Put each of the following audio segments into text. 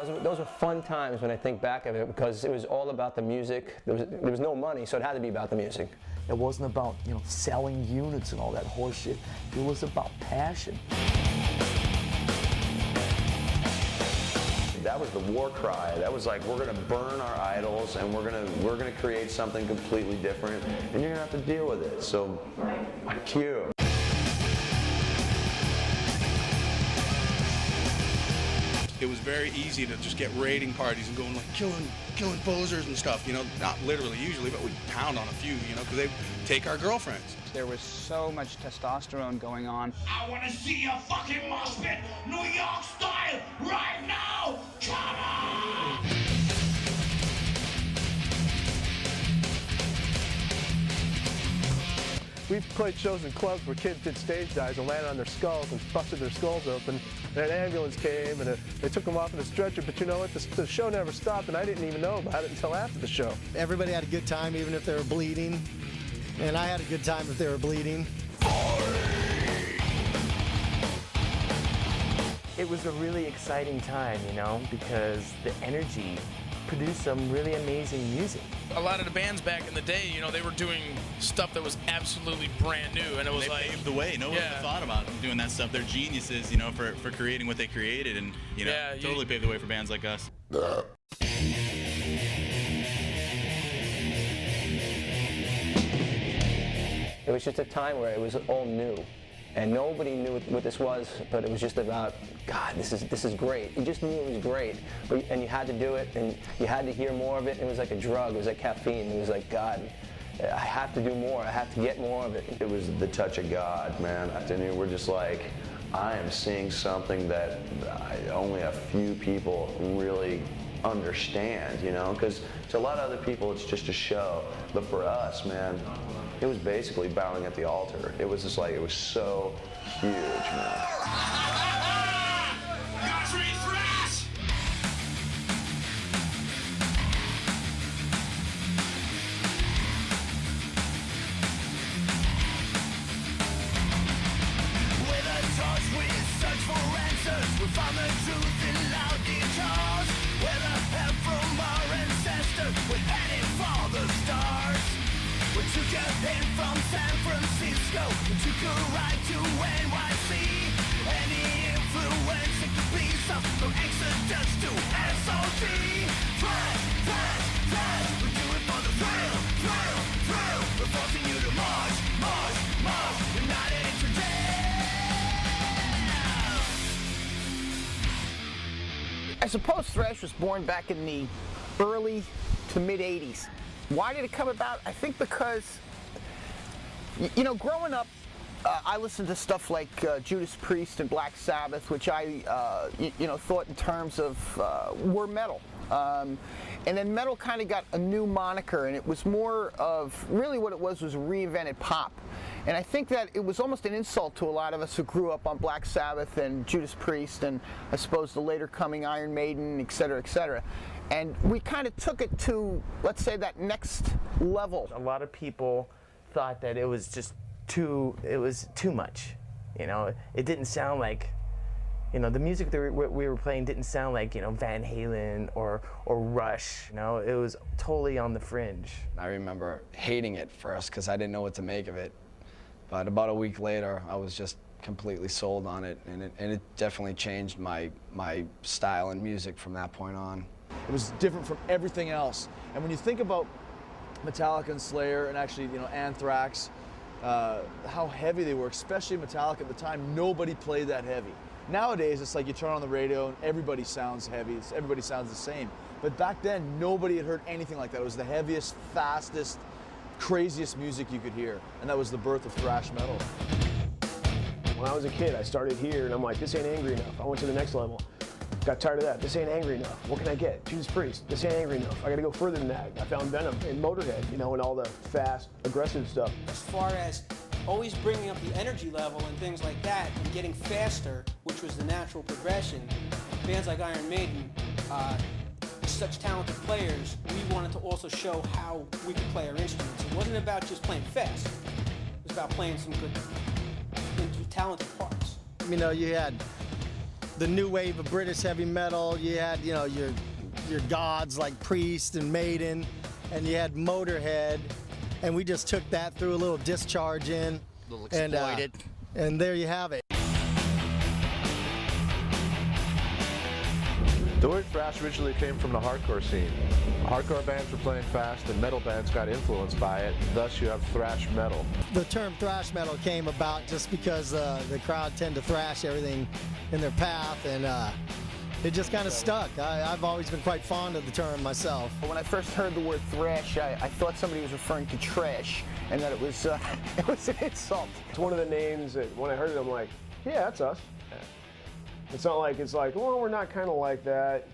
Those were fun times when I think back of it, because it was all about the music. There was no money, so it had to be about the music. It wasn't about, you know, selling units and all that horse shit. It was about passion. That was the war cry. That was like, we're gonna burn our idols and we're gonna create something completely different, and you're gonna have to deal with it. So, cue. It was very easy to just get raiding parties and going like killing posers and stuff, you know, not literally usually, but we'd pound on a few, you know, because they'd take our girlfriends. There was so much testosterone going on. I want to see a fucking mosh pit, New York style, right now! Come on! We've played shows in clubs where kids did stage dives and landed on their skulls and busted their skulls open, and an ambulance came and they took them off in a stretcher, but you know what, the show never stopped, and I didn't even know about it until after the show. Everybody had a good time even if they were bleeding, and I had a good time if they were bleeding. It was a really exciting time, you know, because the energy produced some really amazing music. A lot of the bands back in the day, you know, they were doing stuff that was absolutely brand new, and it was like... They paved the way. No one ever thought about doing that stuff. They're geniuses, you know, for creating what they created, and, you know, totally paved the way for bands like us. It was just a time where it was all new, and nobody knew what this was, but it was just about, God, this is great. You just knew it was great, and you had to do it, and you had to hear more of it. It was like a drug. It was like caffeine. It was like, God, I have to do more. I have to get more of it. It was the touch of God, man. And we're just like, I am seeing something that only a few people really understand, you know, because to a lot of other people it's just a show, but for us, man, it was basically bowing at the altar. It was just like, it was so huge, man. Thrash! With a torch we search for answers. We found the truth in loud detours. With a help from our ancestors, we're heading for the stars. We took a hit from San Francisco, we took a ride to NYC. Any influence it could be, so from Exodus to SOT. Thrash, thrash, thrash, we do it for the thrill, thrill, thrill. We're forcing you to march, march, march, united in today. I suppose thrash was born back in the early to mid 80s. Why did it come about? I think because, you know, growing up, I listened to stuff like Judas Priest and Black Sabbath, which I, you know, thought in terms of were metal. And then metal kind of got a new moniker, and it was more of, really what it was reinvented pop. And I think that it was almost an insult to a lot of us who grew up on Black Sabbath and Judas Priest and I suppose the later coming Iron Maiden, et cetera, et cetera. And we kind of took it to, let's say, that next level. A lot of people thought that it was just too much. You know, it didn't sound like, you know, the music that we were playing didn't sound like, you know, Van Halen or Rush. You know, it was totally on the fringe. I remember hating it first because I didn't know what to make of it. But about a week later, I was just completely sold on it, and it definitely changed my style and music from that point on. It was different from everything else. And when you think about Metallica and Slayer and actually, you know, Anthrax, how heavy they were, especially Metallica at the time, nobody played that heavy. Nowadays, it's like you turn on the radio and everybody sounds heavy, everybody sounds the same. But back then, nobody had heard anything like that. It was the heaviest, fastest, craziest music you could hear. And that was the birth of thrash metal. When I was a kid, I started here, and I'm like, this ain't angry enough. I went to the next level. Got tired of that. This ain't angry enough. What can I get? Judas Priest. This ain't angry enough. I got to go further than that. I found Venom and Motorhead, you know, and all the fast, aggressive stuff. As far as always bringing up the energy level and things like that and getting faster, which was the natural progression, bands like Iron Maiden, such talented players, we wanted to also show how we could play our instruments. It wasn't about just playing fast. It was about playing some good, talented parts. You know, you had the new wave of British heavy metal. You had, you know, your gods like Priest and Maiden, and you had Motorhead, and we just took that, threw a little Discharge in, a little exploited, and there you have it. The word thrash originally came from the hardcore scene. Hardcore bands were playing fast and metal bands got influenced by it, thus you have thrash metal. The term thrash metal came about just because the crowd tend to thrash everything in their path, and it just kind of stuck. I've always been quite fond of the term myself. When I first heard the word thrash, I thought somebody was referring to trash, and that it was an insult. It's one of the names that when I heard it, I'm like, yeah, that's us. It's not like, it's like, well, we're not kind of like that.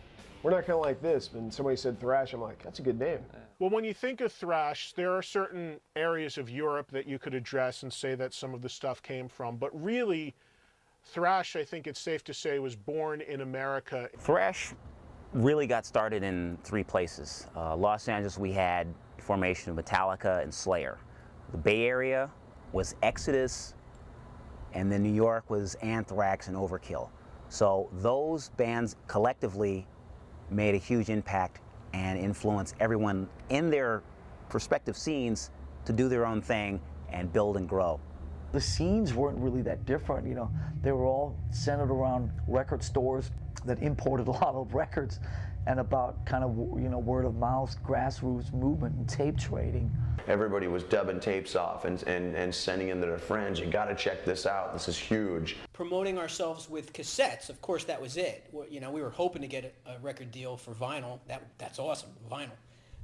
We're not kind of like this. And somebody said thrash, I'm like, that's a good name. Well, when you think of thrash, there are certain areas of Europe that you could address and say that some of the stuff came from. But really, thrash, I think it's safe to say, was born in America. Thrash really got started in 3 places. Los Angeles, we had the formation of Metallica and Slayer. The Bay Area was Exodus, and then New York was Anthrax and Overkill. So those bands collectively made a huge impact and influenced everyone in their respective scenes to do their own thing and build and grow. The scenes weren't really that different, you know. They were all centered around record stores that imported a lot of records, and about kind of, you know, word of mouth, grassroots movement and tape trading. Everybody was dubbing tapes off and sending them to their friends. You got to check this out. This is huge. Promoting ourselves with cassettes, of course, that was it. You know, we were hoping to get a record deal for vinyl. That's awesome, vinyl.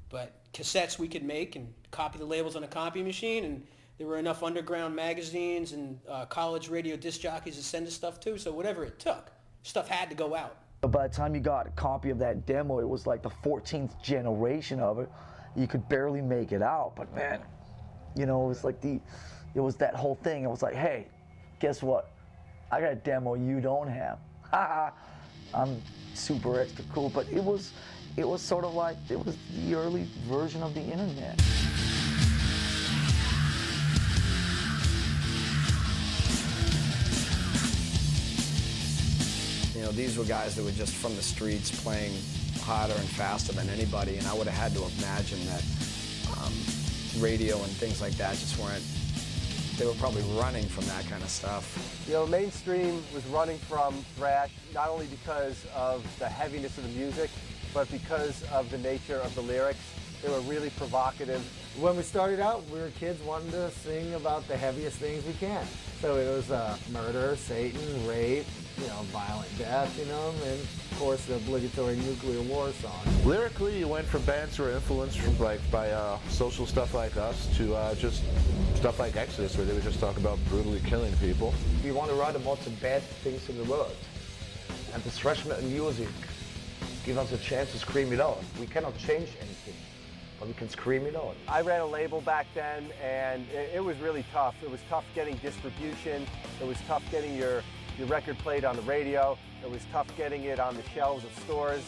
But cassettes we could make and copy the labels on a copy machine, and there were enough underground magazines and college radio disc jockeys to send us stuff too. So whatever it took, stuff had to go out. By the time you got a copy of that demo, it was like the 14th generation of it. You could barely make it out, but man, you know, it was like it was that whole thing. It was like, hey, guess what? I got a demo you don't have. I'm super extra cool, but it was sort of like, it was the early version of the internet. You know, these were guys that were just from the streets playing harder and faster than anybody, and I would have had to imagine that radio and things like that just weren't, they were probably running from that kind of stuff. You know, mainstream was running from thrash, not only because of the heaviness of the music, but because of the nature of the lyrics. They were really provocative. When we started out, we were kids wanting to sing about the heaviest things we can. So it was murder, Satan, rape, you know, violent death, you know, and of course the obligatory nuclear war song. Lyrically, you went from bands who were influenced from by social stuff like us to just stuff like Exodus, where they would just talk about brutally killing people. We want to write about the bad things in the world, and the thrash metal music gives us a chance to scream it out. We cannot change anything, but we can scream it out. I ran a label back then, and it was really tough. It was tough getting distribution. It was tough getting your record played on the radio. It was tough getting it on the shelves of stores.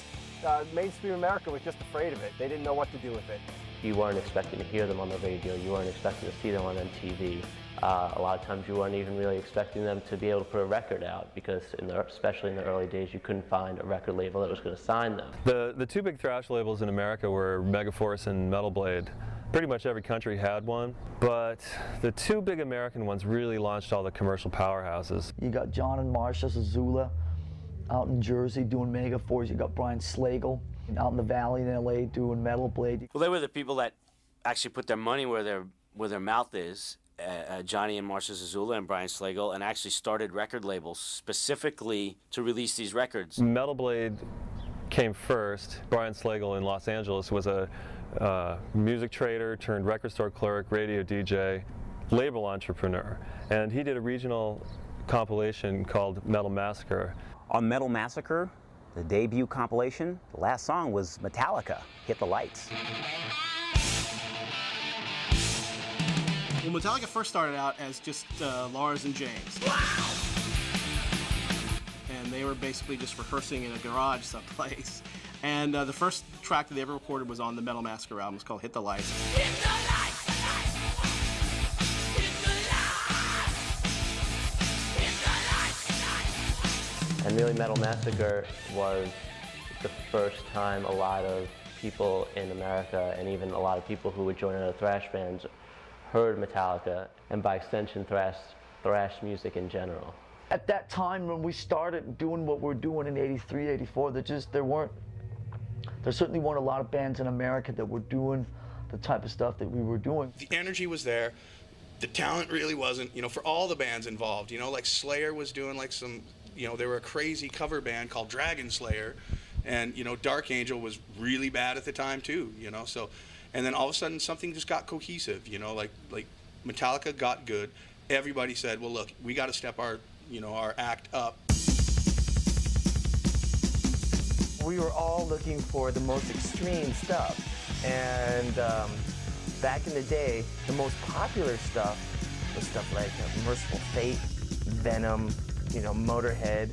Mainstream America was just afraid of it. They didn't know what to do with it. You weren't expecting to hear them on the radio. You weren't expecting to see them on MTV. A lot of times you weren't even really expecting them to be able to put a record out, because especially in the early days, you couldn't find a record label that was going to sign them. The 2 big thrash labels in America were Megaforce and Metal Blade. Pretty much every country had one, but the 2 big American ones really launched all the commercial powerhouses. You got John and Marsha Zazula out in Jersey doing Megaforce. You got Brian Slagle out in the Valley in LA doing Metal Blade. Well, they were the people that actually put their money where their mouth is. Johnny and Marsha Zazula and Brian Slagle, and actually started record labels specifically to release these records. Metal Blade came first. Brian Slagle in Los Angeles was a music trader turned record store clerk, radio DJ, label entrepreneur, and he did a regional compilation called Metal Massacre. On Metal Massacre, the debut compilation, the last song was Metallica, Hit the Lights. Well, Metallica first started out as just Lars and James. And they were basically just rehearsing in a garage someplace. And the first track that they ever recorded was on the Metal Massacre album. It's called Hit the Lights. Hit the lights, the lights, hit the lights, hit the lights, the lights. And really, Metal Massacre was the first time a lot of people in America, and even a lot of people who would join other thrash bands, heard Metallica, and by extension, thrash music in general. At that time when we started doing what we're doing in '83, '84, there certainly weren't a lot of bands in America that were doing the type of stuff that we were doing. The energy was there. The talent really wasn't, you know, for all the bands involved. You know, like Slayer was doing like some, you know, they were a crazy cover band called Dragon Slayer. And, you know, Dark Angel was really bad at the time too, you know, so, and then all of a sudden something just got cohesive, you know, like Metallica got good. Everybody said, well, look, we got to step our, you know, our act up. We were all looking for the most extreme stuff. And back in the day, the most popular stuff was stuff like Merciful Fate, Venom, you know, Motorhead.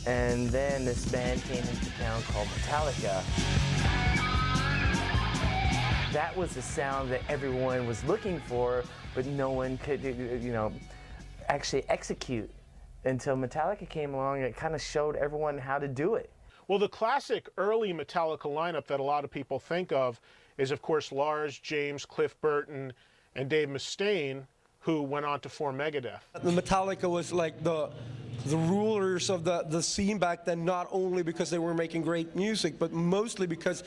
And then this band came into town called Metallica. That was the sound that everyone was looking for, but no one could, you know, actually execute until Metallica came along and it kind of showed everyone how to do it. Well, the classic early Metallica lineup that a lot of people think of is, of course, Lars, James, Cliff Burton, and Dave Mustaine, who went on to form Megadeth. Metallica was like the rulers of the scene back then, not only because they were making great music, but mostly because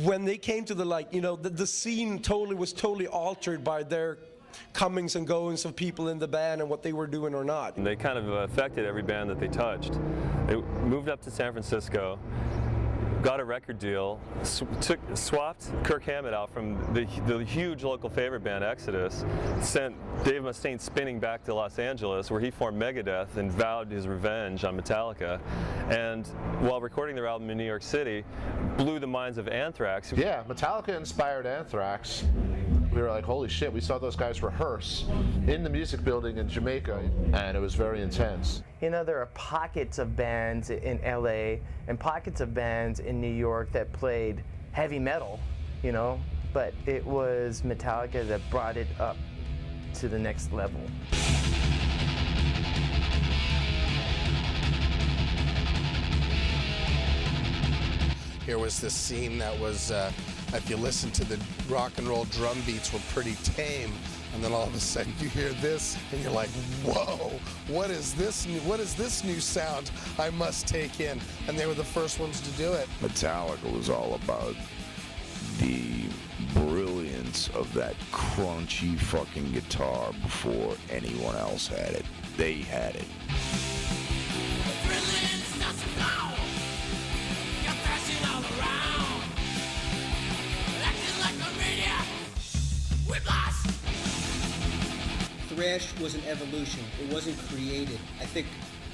when they came to the, like, you know, the scene was totally altered by their comings and goings of people in the band and what they were doing or not. And they kind of affected every band that they touched. They moved up to San Francisco, got a record deal, swapped Kirk Hammett out from the huge local favorite band Exodus, sent Dave Mustaine spinning back to Los Angeles where he formed Megadeth and vowed his revenge on Metallica. And while recording their album in New York City, blew the minds of Anthrax. Yeah, Metallica inspired Anthrax. We were like, holy shit, we saw those guys rehearse in the music building in Jamaica, and it was very intense. You know, there are pockets of bands in LA and pockets of bands in New York that played heavy metal, you know, but it was Metallica that brought it up to the next level. Here was this scene that was, if you listen to the rock and roll drum beats, were pretty tame, and then all of a sudden you hear this, and you're like, whoa, what is this new sound I must take in? And they were the first ones to do it. Metallica was all about the brilliance of that crunchy fucking guitar before anyone else had it. They had it. Thrash was an evolution. It wasn't created. I think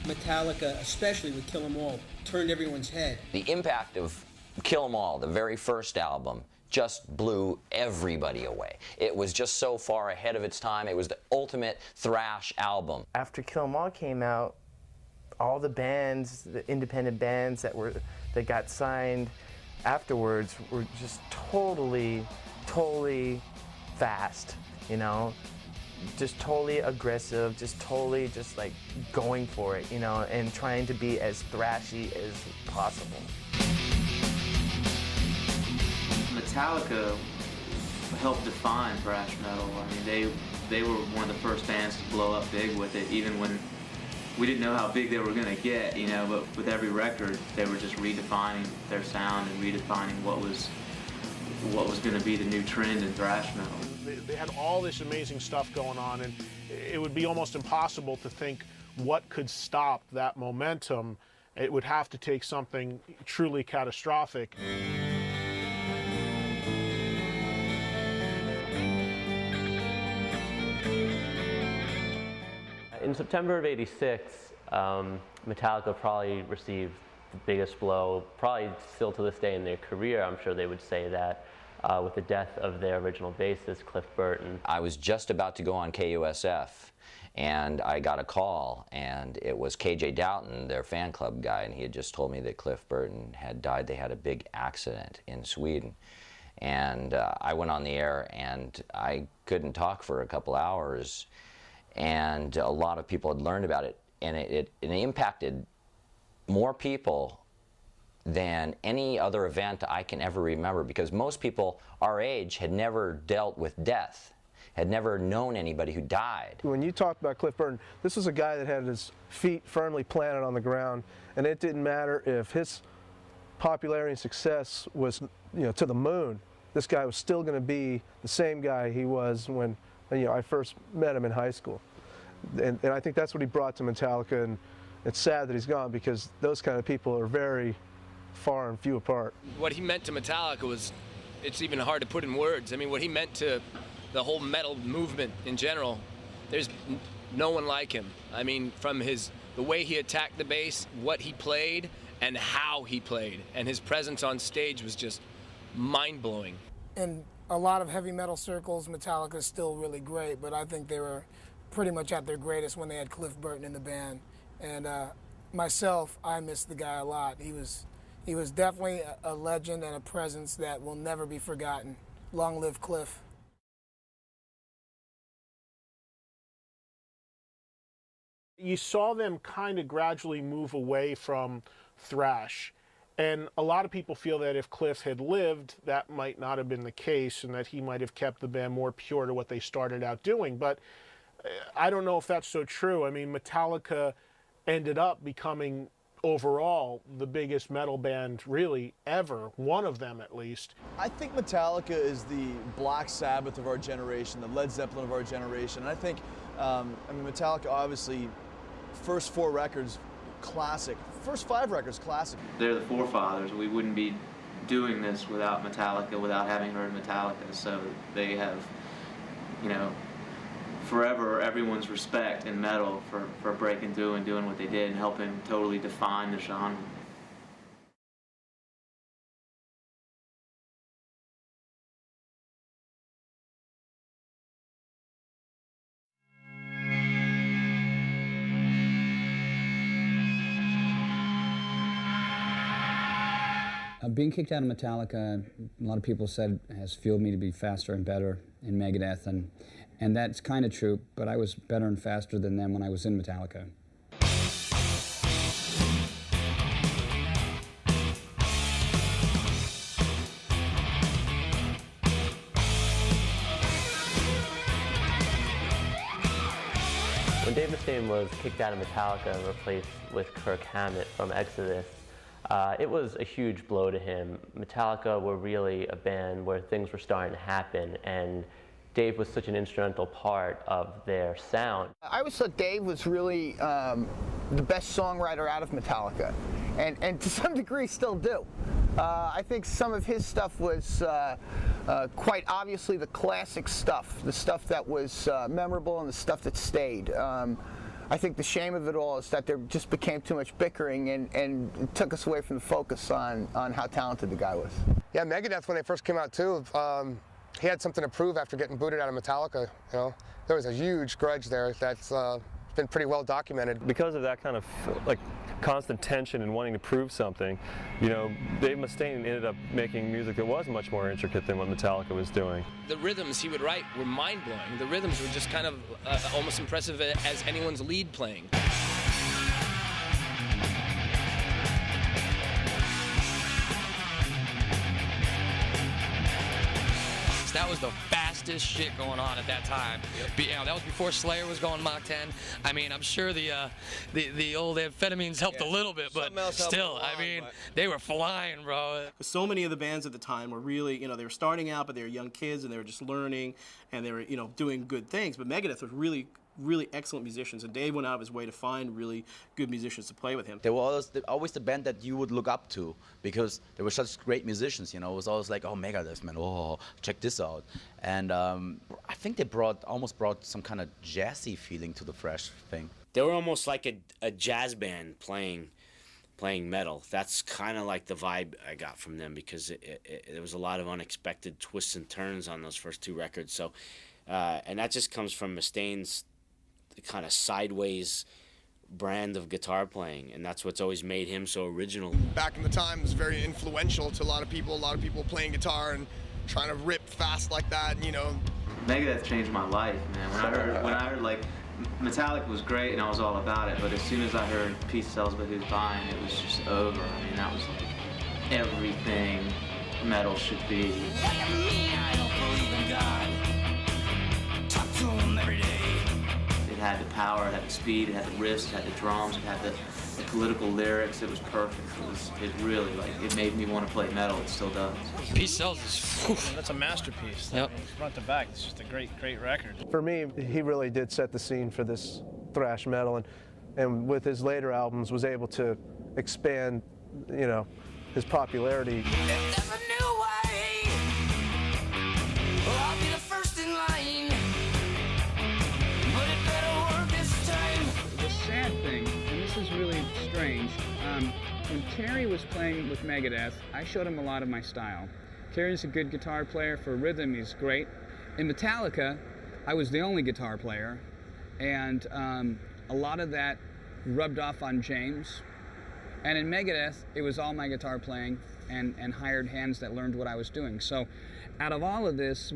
Metallica, especially with Kill 'Em All, turned everyone's head. The impact of Kill 'Em All, the very first album, just blew everybody away. It was just so far ahead of its time. It was the ultimate thrash album. After Kill 'Em All came out, all the bands, the independent bands that got signed afterwards were just totally fast, you know? Just totally aggressive, just like going for it, you know, and trying to be as thrashy as possible. Metallica helped define thrash metal. I mean, they were one of the first bands to blow up big with it, even when we didn't know how big they were going to get, you know, but with every record, they were just redefining their sound and redefining what was going to be the new trend in thrash metal. They had all this amazing stuff going on, and it would be almost impossible to think what could stop that momentum. It would have to take something truly catastrophic. In September of '86, Metallica probably received the biggest blow, probably still to this day in their career. I'm sure they would say that. With the death of their original bassist, Cliff Burton. I was just about to go on KUSF, and I got a call, and it was KJ Doughton, their fan club guy, and he had just told me that Cliff Burton had died. They had a big accident in Sweden. And I went on the air, and I couldn't talk for a couple hours, and a lot of people had learned about it, and it impacted more people than any other event I can ever remember, because most people our age had never dealt with death, had never known anybody who died. When you talked about Cliff Burton, this was a guy that had his feet firmly planted on the ground, and it didn't matter if his popularity and success was, you know, to the moon. This guy was still going to be the same guy he was when, you know, I first met him in high school. And I think that's what he brought to Metallica, and it's sad that he's gone, because those kind of people are very far and few apart. What he meant to Metallica was, it's even hard to put in words. I mean, what he meant to the whole metal movement in general, there's no one like him. I mean, from the way he attacked the bass, what he played, and how he played, and his presence on stage was just mind-blowing. In a lot of heavy metal circles, Metallica is still really great, but I think they were pretty much at their greatest when they had Cliff Burton in the band. And myself, I miss the guy a lot. He was definitely a legend and a presence that will never be forgotten. Long live Cliff. You saw them kind of gradually move away from thrash, and a lot of people feel that if Cliff had lived, that might not have been the case, and that he might have kept the band more pure to what they started out doing. But I don't know if that's so true. I mean, Metallica ended up becoming overall the biggest metal band really ever, one of them at least. I think Metallica is the Black Sabbath of our generation, the Led Zeppelin of our generation. And I think, I mean, Metallica obviously, first 4 records, classic. First 5 records, classic. They're the forefathers. We wouldn't be doing this without Metallica, without having heard Metallica. So they have, you know, forever everyone's respect in metal for breaking through and doing what they did and helping totally define the genre. Being kicked out of Metallica, a lot of people said, has fueled me to be faster and better in Megadeth, and that's kind of true, but I was better and faster than them when I was in Metallica. When Dave Mustaine was kicked out of Metallica and replaced with Kirk Hammett from Exodus, it was a huge blow to him. Metallica were really a band where things were starting to happen, and Dave was such an instrumental part of their sound. I always thought Dave was really the best songwriter out of Metallica, and to some degree still do. I think some of his stuff was quite obviously the classic stuff, the stuff that was memorable and the stuff that stayed. I think the shame of it all is that there just became too much bickering, and it took us away from the focus on how talented the guy was. Yeah, Megadeth, when they first came out too, he had something to prove after getting booted out of Metallica. You know, there was a huge grudge there that's been pretty well documented. Because of that kind of like constant tension and wanting to prove something, you know, Dave Mustaine ended up making music that was much more intricate than what Metallica was doing. The rhythms he would write were mind-blowing. The rhythms were just kind of almost impressive as anyone's lead playing. That was the fastest shit going on at that time. You know, that was before Slayer was going Mach 10. I mean, I'm sure the old amphetamines helped a little bit, but still, I mean, they were flying, bro. So many of the bands at the time were really, you know, they were starting out, but they were young kids and they were just learning and they were, you know, doing good things. But Megadeth was really excellent musicians, and Dave went out of his way to find really good musicians to play with him. They were always the band that you would look up to because they were such great musicians, you know. It was always like, oh, Megadeth, man, oh, check this out. And I think they almost brought some kind of jazzy feeling to the Thrash thing. They were almost like a jazz band playing metal. That's kind of like the vibe I got from them, because there was a lot of unexpected twists and turns on those first 2 records. So, and that just comes from Mustaine's kind of sideways brand of guitar playing, and that's what's always made him so original. Back in the time, it was very influential to a lot of people playing guitar and trying to rip fast like that, you know. Megadeth changed my life, man. When I heard like Metallica was great and I was all about it, but as soon as I heard Peace Sells But Who's Buying, it was just over. I mean, that was like everything metal should be. What do you mean I don't believe in God? Talk to him every day. It had the power, it had the speed, it had the riffs, it had the drums, it had the political lyrics. It was perfect. It really, like, it made me want to play metal. It still does. Peace Sells is, that's a masterpiece. Yep. I mean, front to back, it's just a great record. For me, he really did set the scene for this thrash metal, and with his later albums was able to expand, you know, his popularity. If there's a new way, I'll be the first in line. But it better work this time. The sad thing, and this is really strange, when Terry was playing with Megadeth, I showed him a lot of my style. Terry's a good guitar player. For rhythm, he's great. In Metallica, I was the only guitar player, and a lot of that rubbed off on James. And in Megadeth, it was all my guitar playing and hired hands that learned what I was doing. So out of all of this,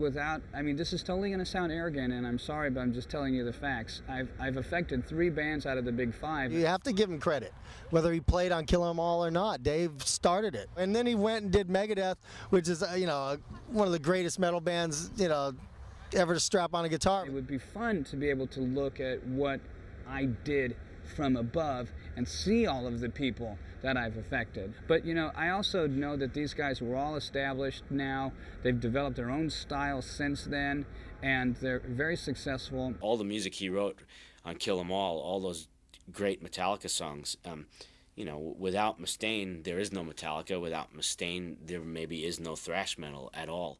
I mean, this is totally going to sound arrogant, and I'm sorry, but I'm just telling you the facts. I've affected 3 bands out of the big 5. You have to give him credit, whether he played on Kill 'Em All or not. Dave started it. And then he went and did Megadeth, which is, you know, one of the greatest metal bands, you know, ever to strap on a guitar. It would be fun to be able to look at what I did from above and see all of the people that I've affected. But, you know, I also know that these guys were all established now. They've developed their own style since then, and they're very successful. All the music he wrote on Kill 'Em All those great Metallica songs, you know, without Mustaine, there is no Metallica. Without Mustaine, there maybe is no thrash metal at all.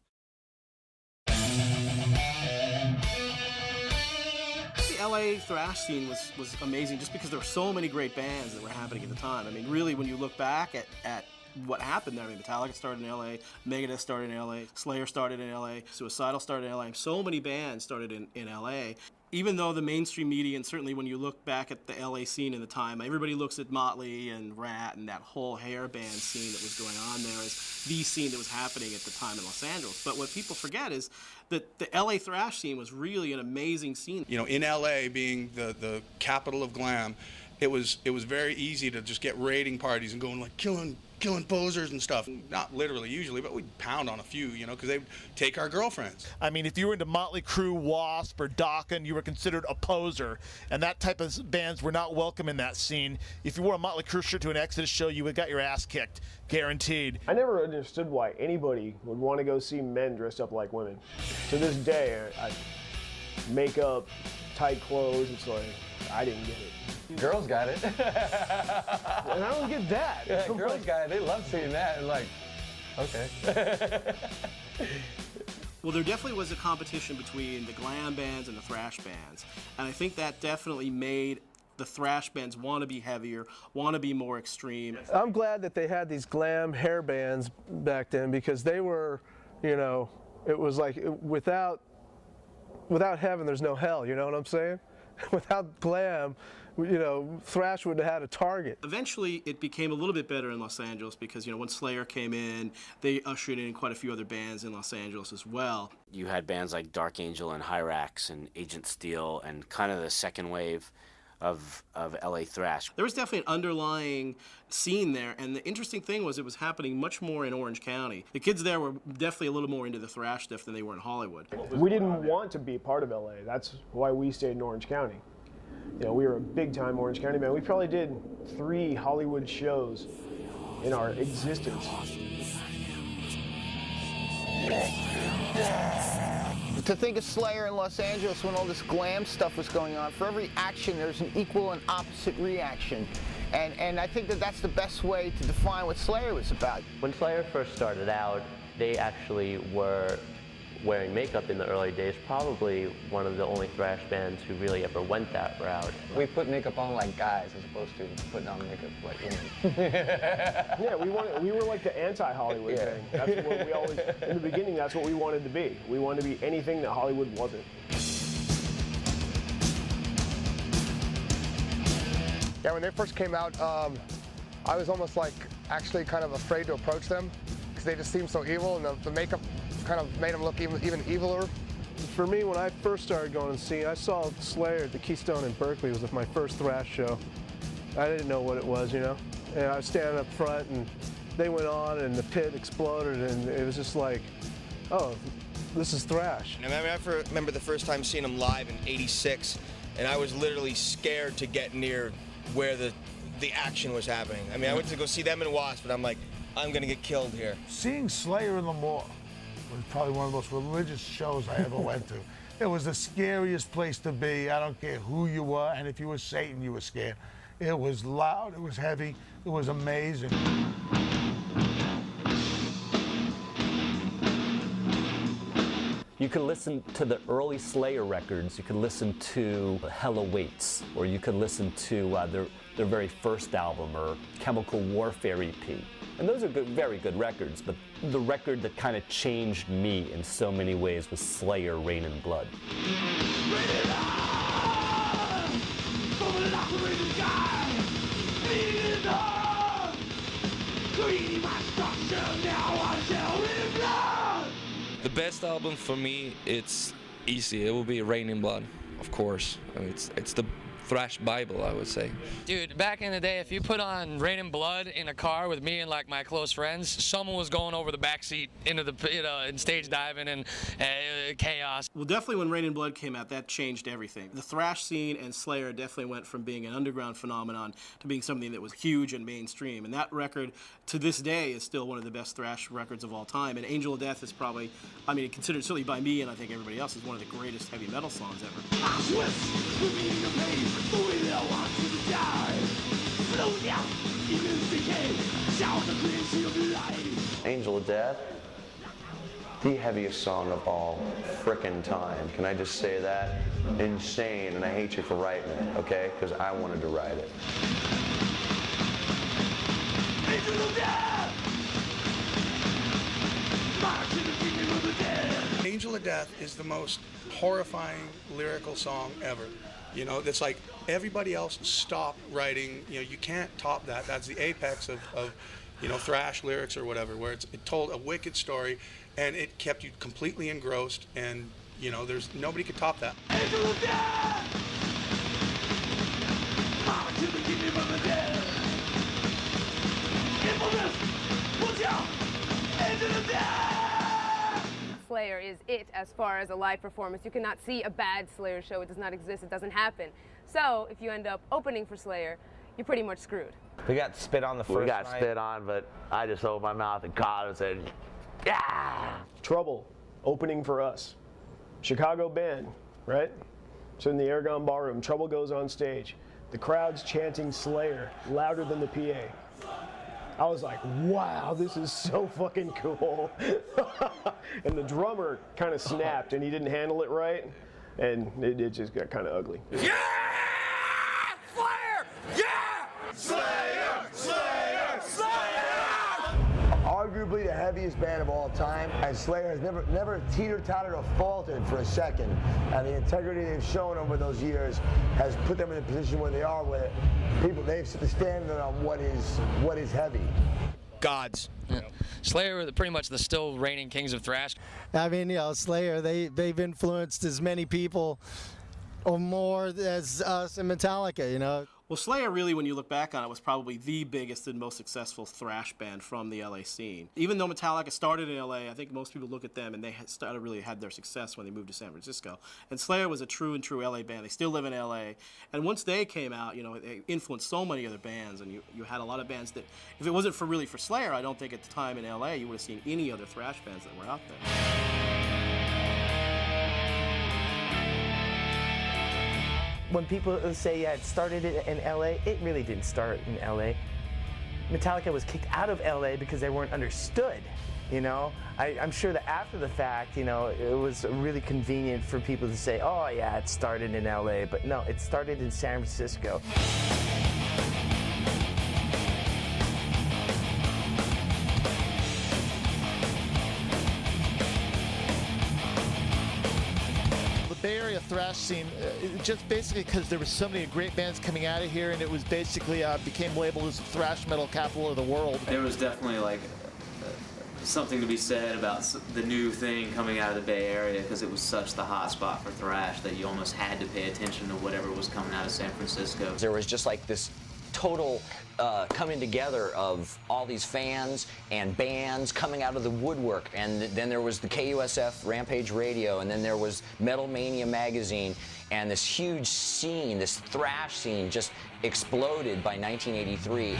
The LA thrash scene was amazing just because there were so many great bands that were happening at the time. I mean, really, when you look back at what happened there, I mean, Metallica started in LA, Megadeth started in LA, Slayer started in LA, Suicidal started in LA, so many bands started in LA. Even though the mainstream media, and certainly when you look back at the LA scene in the time, everybody looks at Motley and Rat and that whole hair band scene that was going on there as the scene that was happening at the time in Los Angeles. But what people forget is that the LA thrash scene was really an amazing scene. You know, in LA being the capital of glam, it was very easy to just get raiding parties and going like killing posers and stuff. Not literally usually, but we'd pound on a few, you know, because they'd take our girlfriends. I mean, if you were into Motley Crue, Wasp, or Dokken, you were considered a poser, and that type of bands were not welcome in that scene. If you wore a Motley Crue shirt to an Exodus show, you would got your ass kicked, guaranteed. I never understood why anybody would want to go see men dressed up like women. To this day, makeup, tight clothes, it's like, I didn't get it. Girls got it. And I don't get that. Yeah, girls got it. They love seeing that. And like, okay. Well, there definitely was a competition between the glam bands and the thrash bands. And I think that definitely made the thrash bands want to be heavier, want to be more extreme. I'm glad that they had these glam hair bands back then, because they were, you know, it was like without heaven, there's no hell, you know what I'm saying? Without glam, you know, thrash would have had a target. Eventually, it became a little bit better in Los Angeles because, you know, when Slayer came in, they ushered in quite a few other bands in Los Angeles as well. You had bands like Dark Angel and Hyrax and Agent Steel and kind of the second wave of LA thrash. There was definitely an underlying scene there, and the interesting thing was it was happening much more in Orange County. The kids there were definitely a little more into the thrash stuff than they were in Hollywood. We didn't want to be part of LA. That's why we stayed in Orange County. You know, we were a big-time Orange County band. We probably did 3 Hollywood shows in our existence. To think of Slayer in Los Angeles when all this glam stuff was going on, for every action there's an equal and opposite reaction. And I think that that's the best way to define what Slayer was about. When Slayer first started out, they actually were wearing makeup in the early days, probably one of the only thrash bands who really ever went that route. We put makeup on like guys as opposed to putting on makeup like women. Yeah, we were like the anti-Hollywood thing. That's what we always, in the beginning, that's what we wanted to be. We wanted to be anything that Hollywood wasn't. Yeah, when they first came out, I was almost like actually kind of afraid to approach them because they just seemed so evil, and the makeup kind of made them look even eviler. For me, when I first started going and seeing, I saw Slayer at the Keystone in Berkeley. It was my first thrash show. I didn't know what it was, you know. And I was standing up front, and they went on, and the pit exploded, and it was just like, oh, this is thrash. I remember the first time seeing them live in '86, and I was literally scared to get near where the action was happening. I mean, I went to go see them in Wasp, but I'm like, I'm gonna get killed here. Seeing Slayer in the Mall was probably one of the most religious shows I ever went to. It was the scariest place to be. I don't care who you were, and if you were Satan, you were scared. It was loud, it was heavy, it was amazing. You could listen to the early Slayer records, you could listen to Hell Awaits, or you could listen to their very first album, or Chemical Warfare EP. And those are good, very good records, but the record that kind of changed me in so many ways was Slayer, Rain and Blood. The best album for me, it's easy. It will be Rain and Blood, of course. I mean, it's the thrash Bible, I would say. Dude, back in the day, if you put on Rain and Blood in a car with me and like my close friends, someone was going over the back seat into the, and stage diving and chaos. Well, definitely when Rain and Blood came out, that changed everything. The thrash scene and Slayer definitely went from being an underground phenomenon to being something that was huge and mainstream. And that record, to this day, is still one of the best thrash records of all time. And Angel of Death is probably, I mean, considered certainly by me and I think everybody else, is one of the greatest heavy metal songs ever. The way that I want you to die. Flow down, even decay. Shout the cleansing of life. Angel of Death, the heaviest song of all frickin' time. Can I just say that? Insane, and I hate you for writing it, okay? Because I wanted to write it. Angel of Death! March in the kingdom of the dead. Angel of Death is the most horrifying lyrical song ever. You know, it's like everybody else stopped writing. You know, you can't top that. That's the apex of you know, thrash lyrics or whatever, where it told a wicked story and it kept you completely engrossed, and you know, there's nobody could top that. Angel of Death! March in the kingdom of the dead. Infamous! Watch out! Angel of Death! Slayer is it as far as a live performance. You cannot see a bad Slayer show. It does not exist. It doesn't happen. So if you end up opening for Slayer, you're pretty much screwed. We got spit on the first night. We got spit on, but I just opened my mouth and caught it and said, yeah! Trouble, opening for us. Chicago band, right? So in the Aragon Ballroom, Trouble goes on stage. The crowd's chanting Slayer louder than the PA. I was like, wow, this is so fucking cool. And the drummer kind of snapped and he didn't handle it right. And it just got kind of ugly. Yeah! Slayer! Yeah! Slayer! Slayer! Slayer! Arguably the heaviest band of all time, and Slayer has never teeter-tottered or faltered for a second. And the integrity they've shown over those years has put them in a position where they are, where they've set the standard on what is heavy. Gods. Yeah. Slayer were pretty much the still reigning kings of thrash. I mean, you know, Slayer, they've influenced as many people or more as us in Metallica, you know. Well, Slayer really, when you look back on it, was probably the biggest and most successful thrash band from the LA scene. Even though Metallica started in LA, I think most people look at them and they really had their success when they moved to San Francisco. And Slayer was a true and true LA band. They still live in LA. And once they came out, you know, they influenced so many other bands, and you had a lot of bands that, if it wasn't really for Slayer, I don't think at the time in LA you would have seen any other thrash bands that were out there. When people say, yeah, it started in LA, it really didn't start in LA. Metallica was kicked out of LA because they weren't understood, you know? I'm sure that after the fact, you know, it was really convenient for people to say, oh yeah, it started in LA, but no, it started in San Francisco. Bay Area thrash scene, just basically because there were so many great bands coming out of here, and it was basically became labeled as thrash metal capital of the world. There was definitely like something to be said about the new thing coming out of the Bay Area, because it was such the hot spot for thrash that you almost had to pay attention to whatever was coming out of San Francisco. There was just like this total coming together of all these fans and bands coming out of the woodwork, and then there was the KUSF Rampage Radio, and then there was Metal Mania magazine, and this huge scene, this thrash scene, just exploded by 1983.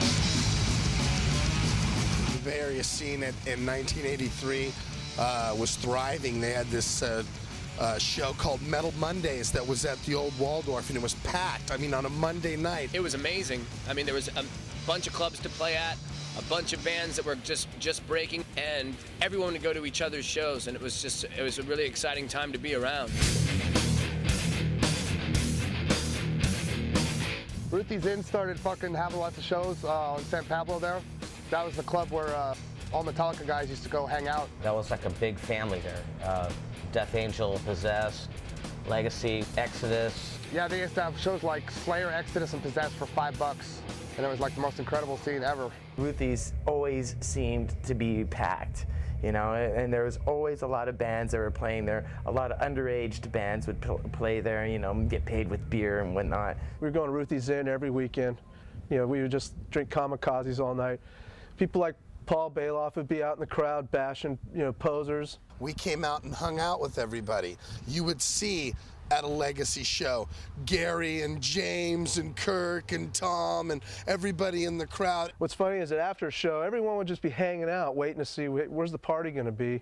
The Bay Area scene in 1983 was thriving. They had this show called Metal Mondays that was at the old Waldorf, and it was packed. I mean, on a Monday night. It was amazing. I mean, there was a bunch of clubs to play at, a bunch of bands that were just breaking, and everyone would go to each other's shows, and it was a really exciting time to be around. Ruthie's Inn started fucking having lots of shows on San Pablo there. That was the club where all Metallica guys used to go hang out. That was like a big family there. Death Angel, Possessed, Legacy, Exodus. Yeah, they used to have shows like Slayer, Exodus, and Possessed for $5, and it was like the most incredible scene ever. Ruthie's always seemed to be packed, you know, and there was always a lot of bands that were playing there. A lot of underage bands would play there, you know, get paid with beer and whatnot. We were going to Ruthie's Inn every weekend. You know, we would just drink kamikazes all night. People like Paul Bailoff would be out in the crowd bashing, you know, posers. We came out and hung out with everybody. You would see at a Legacy show Gary and James and Kirk and Tom and everybody in the crowd. What's funny is that after a show, everyone would just be hanging out, waiting to see where's the party going to be.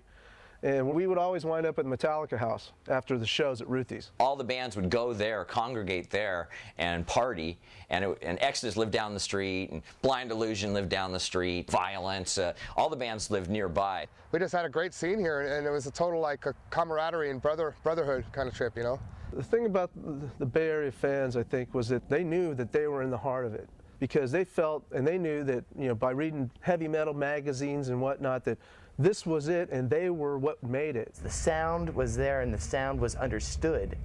And we would always wind up at the Metallica house after the shows at Ruthie's. All the bands would go there, congregate there, and party. And Exodus lived down the street, and Blind Illusion lived down the street, Violence, all the bands lived nearby. We just had a great scene here, and it was a total like a camaraderie and brotherhood kind of trip, you know? The thing about the Bay Area fans, I think, was that they knew that they were in the heart of it, because they felt and they knew that, you know, by reading heavy metal magazines and whatnot, that this was it, and they were what made it. The sound was there, and the sound was understood,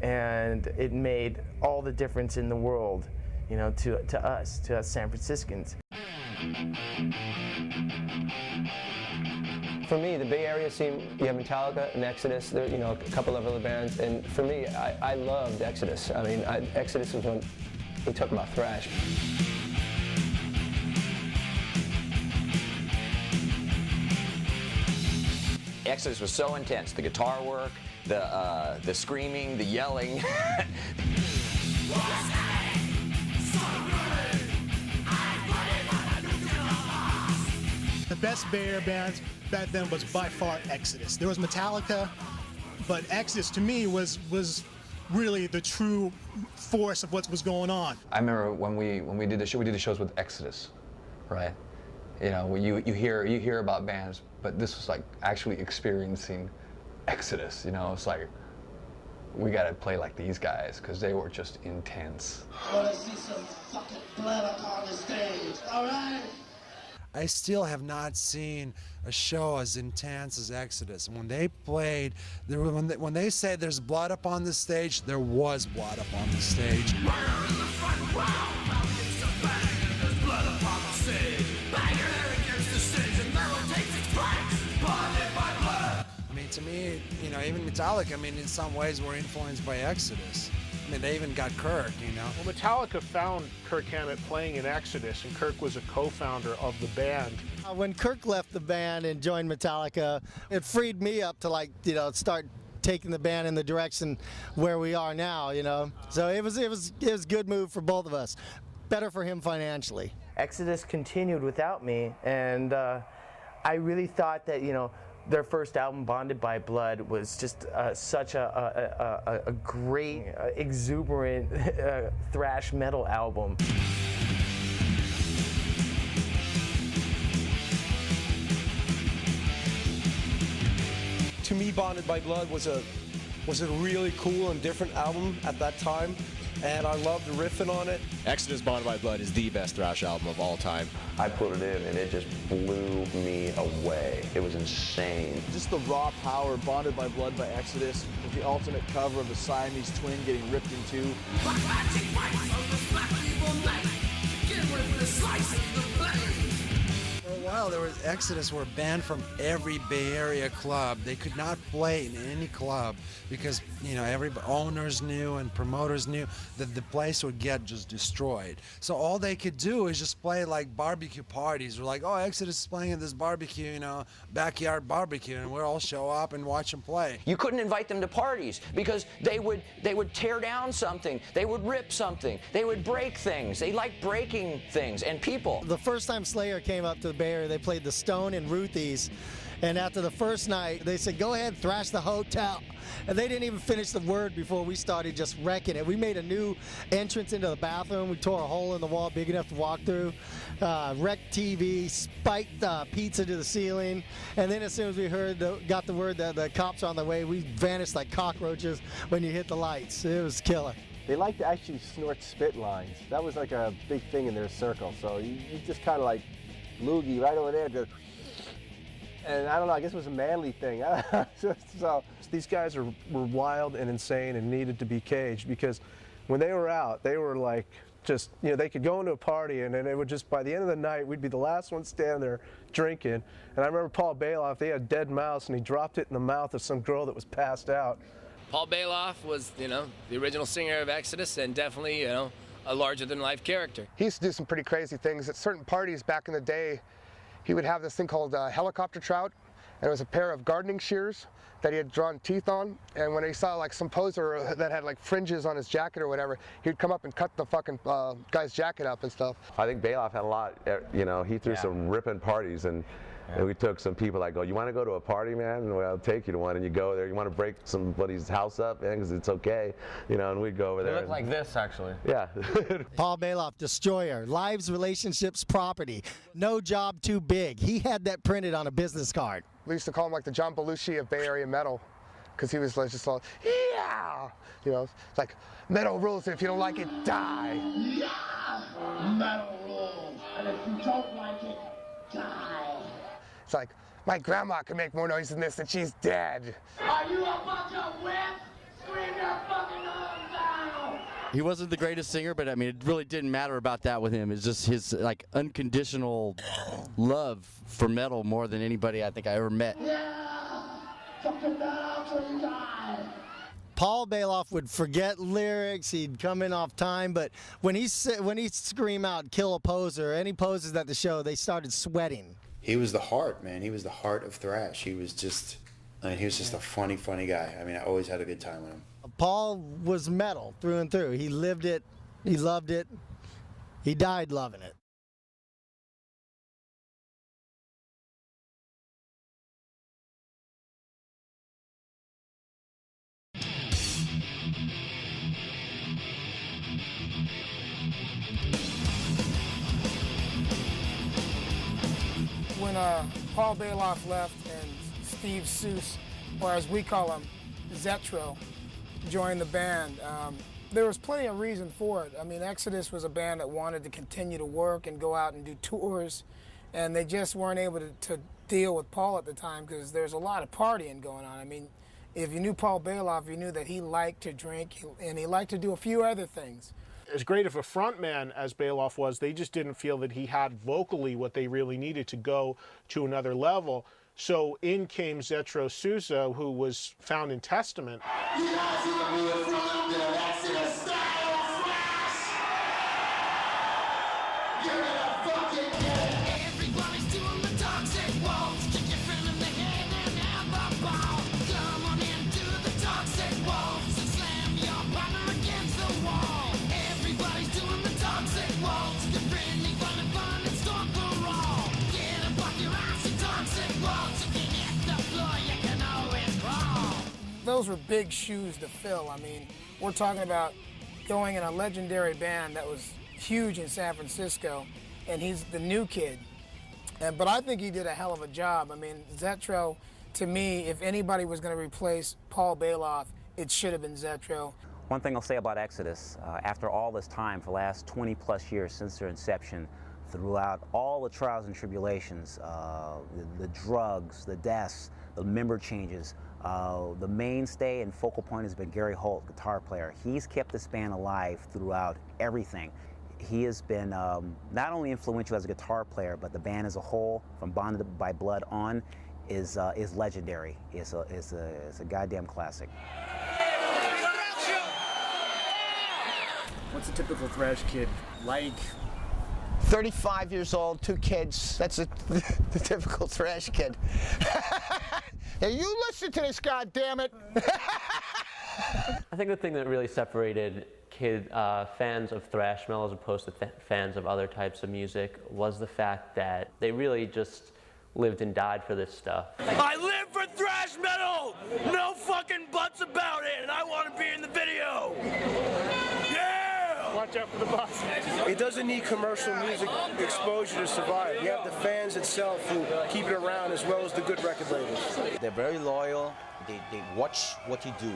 and it made all the difference in the world, you know, to us San Franciscans. For me, the Bay Area scene, you have Metallica and Exodus, there, you know, a couple of other bands, and for me, I loved Exodus. I mean, Exodus was when we talk about thrash. Exodus was so intense. The guitar work, the screaming, the yelling. The best Bay Area bands back then was by far Exodus. There was Metallica, but Exodus to me was really the true force of what was going on. I remember when we did the show, we did the shows with Exodus, right? You know, you hear about bands, but this was like actually experiencing Exodus. You know, it's like we got to play like these guys because they were just intense. I want to see some fucking blood up on the stage. All right. I still have not seen a show as intense as Exodus. And when they played, when they say there's blood up on the stage, there was blood up on the stage. I mean, to me, you know, even Metallica, I mean, in some ways were influenced by Exodus. I mean, they even got Kirk, you know. Well, Metallica found Kirk Hammett playing in Exodus, and Kirk was a co-founder of the band. When Kirk left the band and joined Metallica, it freed me up to, like, you know, start taking the band in the direction where we are now, you know. So it was a good move for both of us. Better for him financially. Exodus continued without me, and I really thought that, you know, their first album, Bonded by Blood, was just such a great, exuberant thrash metal album. To me, Bonded by Blood was a really cool and different album at that time, and I loved riffing on it. Exodus Bonded by Blood is the best thrash album of all time. I put it in and it just blew me away. It was insane. Just the raw power, Bonded by Blood by Exodus, with the alternate cover of the Siamese twin getting ripped in two. For a while while, Exodus were banned from every Bay Area club. They could not play in any club because, you know, every owners knew and promoters knew that the place would get just destroyed. So all they could do is just play like barbecue parties. We're like, oh, Exodus is playing at this barbecue, you know, backyard barbecue, and we'll all show up and watch them play. You couldn't invite them to parties because they would tear down something, they would rip something, they would break things. They liked breaking things and people. The first time Slayer came up to the Bay Area, they played the Stone and Ruthie's, and after the first night, they said, go ahead, thrash the hotel. And they didn't even finish the word before we started just wrecking it. We made a new entrance into the bathroom. We tore a hole in the wall big enough to walk through, wrecked TV, spiked pizza to the ceiling, and then as soon as we got the word that the cops are on the way, we vanished like cockroaches when you hit the lights. It was killer. They like to actually snort spit lines. That was like a big thing in their circle. So you just kind of like loogie right over there. Just, and I don't know, I guess it was a manly thing. So these guys were wild and insane and needed to be caged because when they were out, they were like just, you know, they could go into a party and then it would just, by the end of the night, we'd be the last one standing there drinking. And I remember Paul Bailoff, they had a dead mouse and he dropped it in the mouth of some girl that was passed out. Paul Bailoff was, you know, the original singer of Exodus and definitely, you know, a larger-than-life character. He used to do some pretty crazy things. At certain parties back in the day, he would have this thing called helicopter trout, and it was a pair of gardening shears that he had drawn teeth on, and when he saw like some poser that had like fringes on his jacket or whatever, he'd come up and cut the fucking guy's jacket up and stuff. I think Bailoff had a lot, you know, he threw some ripping parties, and we took some people that go, you want to go to a party, man? And I'll take you to one, and you go there. You want to break somebody's house up, man, because it's okay, you know, and we'd go over there. They look like this, actually. Yeah. Paul Bailoff, destroyer, lives, relationships, property, no job too big. He had that printed on a business card. We used to call him like the John Belushi of Bay Area metal, because he was like just like, yeah, you know, it's like metal rules, and if you don't like it, die. Yeah, metal rules, and if you don't like it, die. It's like, my grandma can make more noise than this, and she's dead. Are you a bunch of whips? Scream your fucking arms out! He wasn't the greatest singer, but I mean, it really didn't matter about that with him. It's just his like unconditional love for metal more than anybody I think I ever met. Yeah! Fuck your metal till you die! Paul Bailoff would forget lyrics, he'd come in off time, but when he scream out, kill a poser, any posers at the show, they started sweating. He was the heart, man. He was the heart of thrash. He was just, I mean, he was just a funny guy. I mean, I always had a good time with him. Paul was metal through and through. He lived it, he loved it, he died loving it. When Paul Bailoff left and Steve Seuss, or as we call him, Zetro, joined the band, there was plenty of reason for it. I mean, Exodus was a band that wanted to continue to work and go out and do tours, and they just weren't able to deal with Paul at the time because there's a lot of partying going on. I mean, if you knew Paul Bailoff, you knew that he liked to drink and he liked to do a few other things. As great of a frontman as Bailoff was, they just didn't feel that he had vocally what they really needed to go to another level. So in came Zetro Sousa, who was found in Testament. You guys are the new front of Exodus style Thrash! You're gonna fucking get it! Everybody's doing the toxic waltz. Kick your friend in the head and have a ball. Come on into the toxic waltz and slam your partner against the wall. Everybody's doing the toxic waltz. Get friendly, fun, and stomp the raw. Get up off your ass and toxic waltz. If you hit the floor, you can always crawl. Those were big shoes to fill. I mean, we're talking about going in a legendary band that was huge in San Francisco, and he's the new kid. But I think he did a hell of a job. I mean, Zetro, to me, if anybody was going to replace Paul Bailoff, it should have been Zetro. One thing I'll say about Exodus, after all this time, for the last 20 plus years since their inception, throughout all the trials and tribulations, the drugs, the deaths, the member changes, the mainstay and focal point has been Gary Holt, guitar player. He's kept this band alive throughout everything. he has been not only influential as a guitar player, but the band as a whole, from Bonded by Blood on, is legendary. It's a goddamn classic. What's a typical thrash kid like? 35 years old, 2 kids. That's the typical thrash kid. Now you listen to this, goddammit! I think the thing that really separated fans of thrash metal as opposed to fans of other types of music was the fact that they really just lived and died for this stuff. I live for thrash metal! No fucking buts about it, and I want to be in the video! Yeah! Watch out for the boss. It doesn't need commercial music exposure to survive. You have the fans itself who keep it around, as well as the good record labels. They're very loyal. They watch what you do.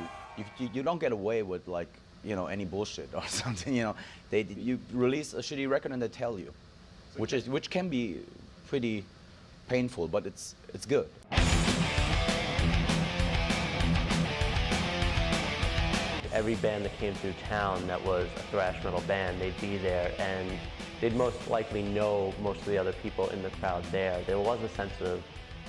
You don't get away with, like, you know, any bullshit or something. You know, you release a shitty record and they tell you, which can be pretty painful, but it's good. Every band that came through town that was a thrash metal band, they'd be there, and they'd most likely know most of the other people in the crowd there. There was a sense of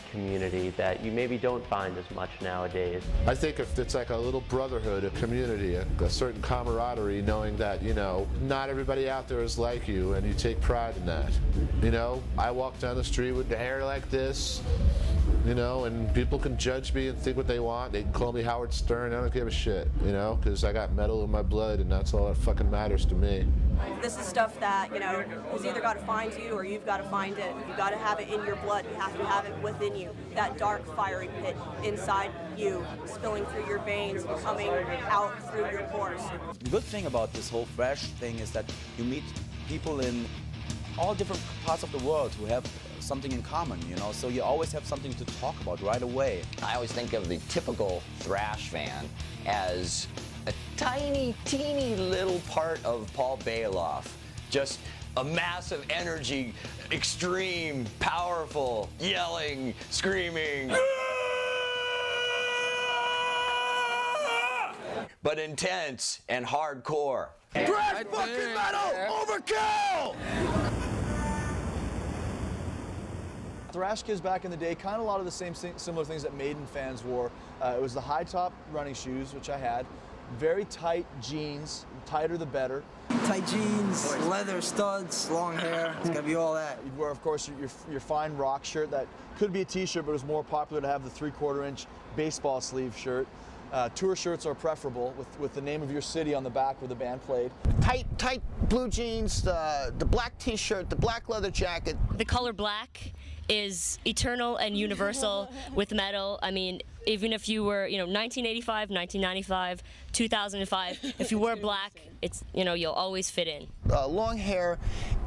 community that you maybe don't find as much nowadays. I think if it's like a little brotherhood, a community, a certain camaraderie, knowing that, you know, not everybody out there is like you, and you take pride in that. You know, I walk down the street with the hair like this, you know, and people can judge me and think what they want. They can call me Howard Stern. I don't give a shit, you know, because I got metal in my blood, and that's all that fucking matters to me. This is stuff that, you know, has either got to find you or you've got to find it. You've got to have it in your blood. You have to have it within you. That dark, fiery pit inside you, spilling through your veins and coming out through your pores. The good thing about this whole thrash thing is that you meet people in all different parts of the world who have something in common, you know, so you always have something to talk about right away. I always think of the typical thrash fan as a tiny, teeny little part of Paul Bailoff. Just a massive energy, extreme, powerful, yelling, screaming. But intense and hardcore. Thrash fucking metal! Overkill! Thrash kids back in the day, kind of a lot of the similar things that Maiden fans wore. It was the high top running shoes, which I had, very tight jeans, tighter the better. Tight jeans, leather studs, long hair, it's gotta be all that. You'd wear, of course, your fine rock shirt that could be a t-shirt, but it was more popular to have the 3/4 inch baseball sleeve shirt. Tour shirts are preferable with the name of your city on the back where the band played. Tight blue jeans, the black t-shirt, the black leather jacket. The color black is eternal and universal with metal. I mean, even if you were, 1985, 1995, 2005, if you were black, it's, you'll always fit in. Long hair,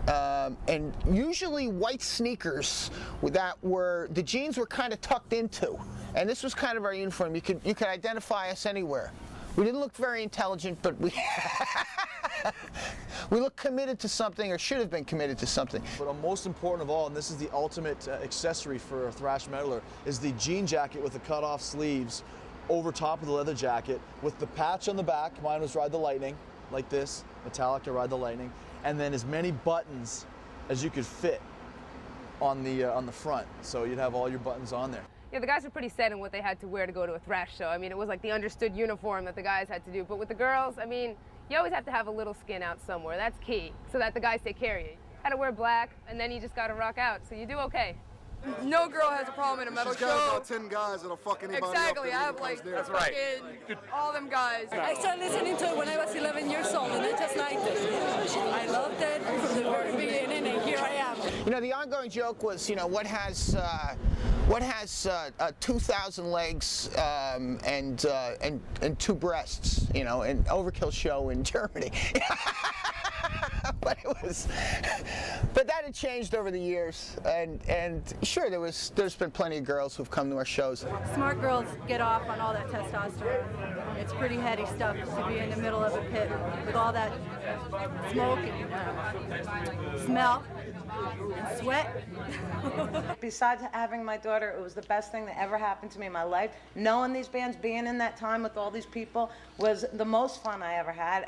and usually white sneakers the jeans were kind of tucked into. And this was kind of our uniform. You could identify us anywhere. We didn't look very intelligent, but we we looked committed to something, or should have been committed to something. But most important of all, and this is the ultimate accessory for a thrash metaler, is the jean jacket with the cut-off sleeves over top of the leather jacket with the patch on the back. Mine was Ride the Lightning, like this, Metallica Ride the Lightning, and then as many buttons as you could fit on the front. So you'd have all your buttons on there. Yeah, the guys were pretty set in what they had to wear to go to a thrash show. I mean, it was like the understood uniform that the guys had to do. But with the girls, I mean, you always have to have a little skin out somewhere. That's key, so that the guys take care of you. You gotta wear black, and then you just gotta rock out, so you do okay. No girl has a problem in a metal She's got show. about 10 guys that'll fuck anybody Exactly, up I have like that's fucking all them guys. I started listening to it when I was 11 years old, and I just liked it. I loved it from the very beginning, and here I am. The ongoing joke was, what has 2,000 legs and 2 breasts, an overkill show in Germany. But that had changed over the years, and sure, there's been plenty of girls who've come to our shows. Smart girls get off on all that testosterone. It's pretty heady stuff to be in the middle of a pit with all that smoke and smell and sweat. Besides having my daughter, it was the best thing that ever happened to me in my life. Knowing these bands, being in that time with all these people was the most fun I ever had.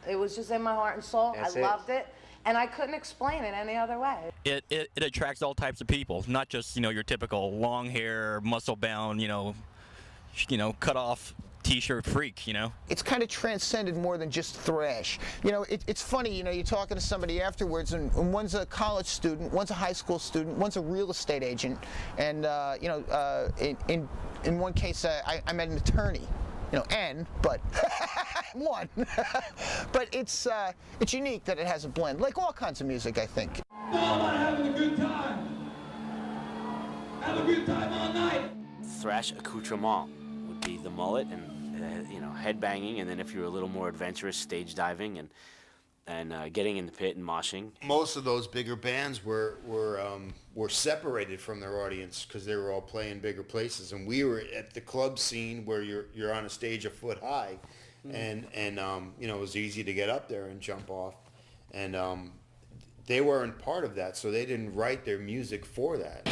It was just in my heart and soul. I loved it. and I couldn't explain it any other way. It attracts all types of people, not just, you know, your typical long hair, muscle bound, cut off t-shirt freak, you know. It's kind of transcended more than just thrash. You know, it's funny, you know, you're talking to somebody afterwards, and one's a college student, one's a high school student, one's a real estate agent, and in one case I met an attorney. You know, but one. But it's unique that it has a blend, like all kinds of music, I think. Having a good time. Have a good time all night. Thrash accoutrement would be the mullet and head banging, and then if you're a little more adventurous, stage diving and getting in the pit and moshing. Most of those bigger bands were separated from their audience because they were all playing bigger places, and we were at the club scene where you're on a stage a foot high, and it was easy to get up there and jump off, and they weren't part of that, so they didn't write their music for that.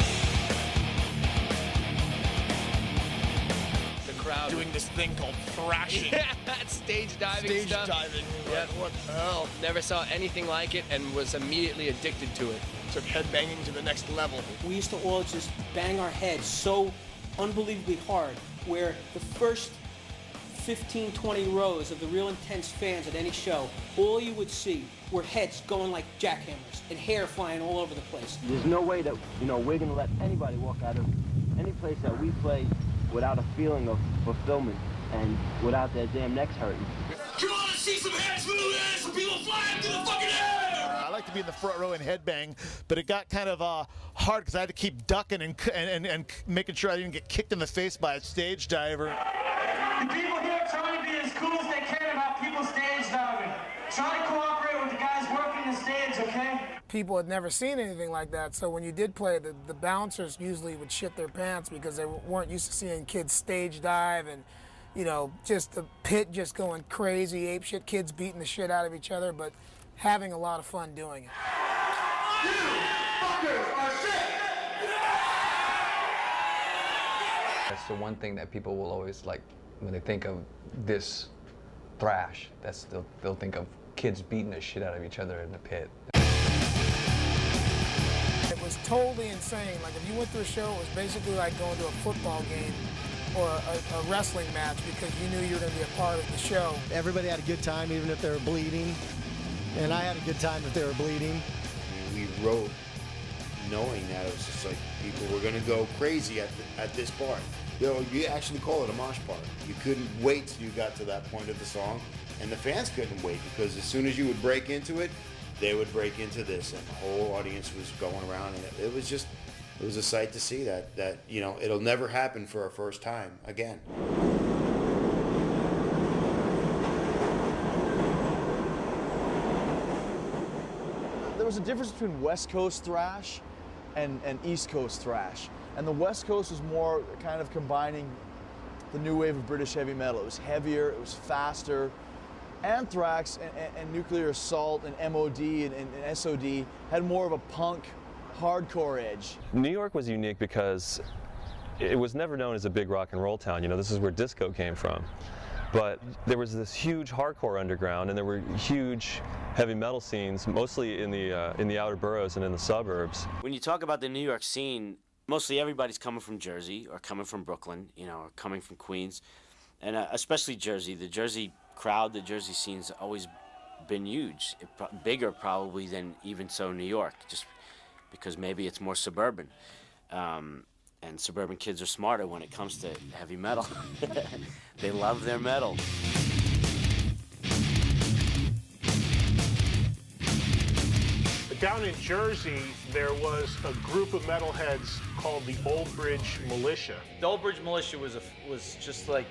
Crowd doing this thing called thrashing. Yeah, that stage diving stuff. Stage diving. Yeah. What the hell? Never saw anything like it and was immediately addicted to it. Took headbanging to the next level. We used to all just bang our heads so unbelievably hard, where the first 15, 20 rows of the real intense fans at any show, all you would see were heads going like jackhammers and hair flying all over the place. There's no way that, we're gonna let anybody walk out of any place that we play without a feeling of fulfillment and without their damn necks hurting. Come on and see some heads move in, some people flying through the fucking air! I like to be in the front row and headbang, but it got kind of hard because I had to keep ducking and making sure I didn't get kicked in the face by a stage diver. The people here trying to be as cool as they can about people stage diving. Try to cooperate with the guys working the stage, okay? People had never seen anything like that, so when you did play, the bouncers usually would shit their pants because they weren't used to seeing kids stage dive and, just the pit just going crazy, ape shit, kids beating the shit out of each other, but having a lot of fun doing it. You fuckers are sick! That's the one thing that people will always like when they think of this thrash. They'll think of kids beating the shit out of each other in the pit. It was totally insane. Like if you went to a show, it was basically like going to a football game or a wrestling match because you knew you were going to be a part of the show. Everybody had a good time, even if they were bleeding. And I had a good time if they were bleeding. We wrote knowing that it was just like people were going to go crazy at this part. You actually call it a mosh part. You couldn't wait till you got to that point of the song, and the fans couldn't wait because as soon as you would break into it, they would break into this, and the whole audience was going around, and it was a sight to see that it'll never happen for our first time again. There was a difference between West Coast thrash and East Coast thrash. And the West Coast was more kind of combining the new wave of British heavy metal. It was heavier, it was faster. Anthrax and Nuclear Assault and MOD and SOD had more of a punk, hardcore edge. New York was unique because it was never known as a big rock and roll town. This is where disco came from. But there was this huge hardcore underground, and there were huge heavy metal scenes, mostly in the outer boroughs and in the suburbs. When you talk about the New York scene, mostly everybody's coming from Jersey or coming from Brooklyn, or coming from Queens, and especially Jersey. The Jersey crowd, the Jersey scene's always been huge, bigger probably than even so New York, just because maybe it's more suburban. And suburban kids are smarter when it comes to heavy metal. They love their metal. Down in Jersey, there was a group of metalheads called the Old Bridge Militia. The Old Bridge Militia was just like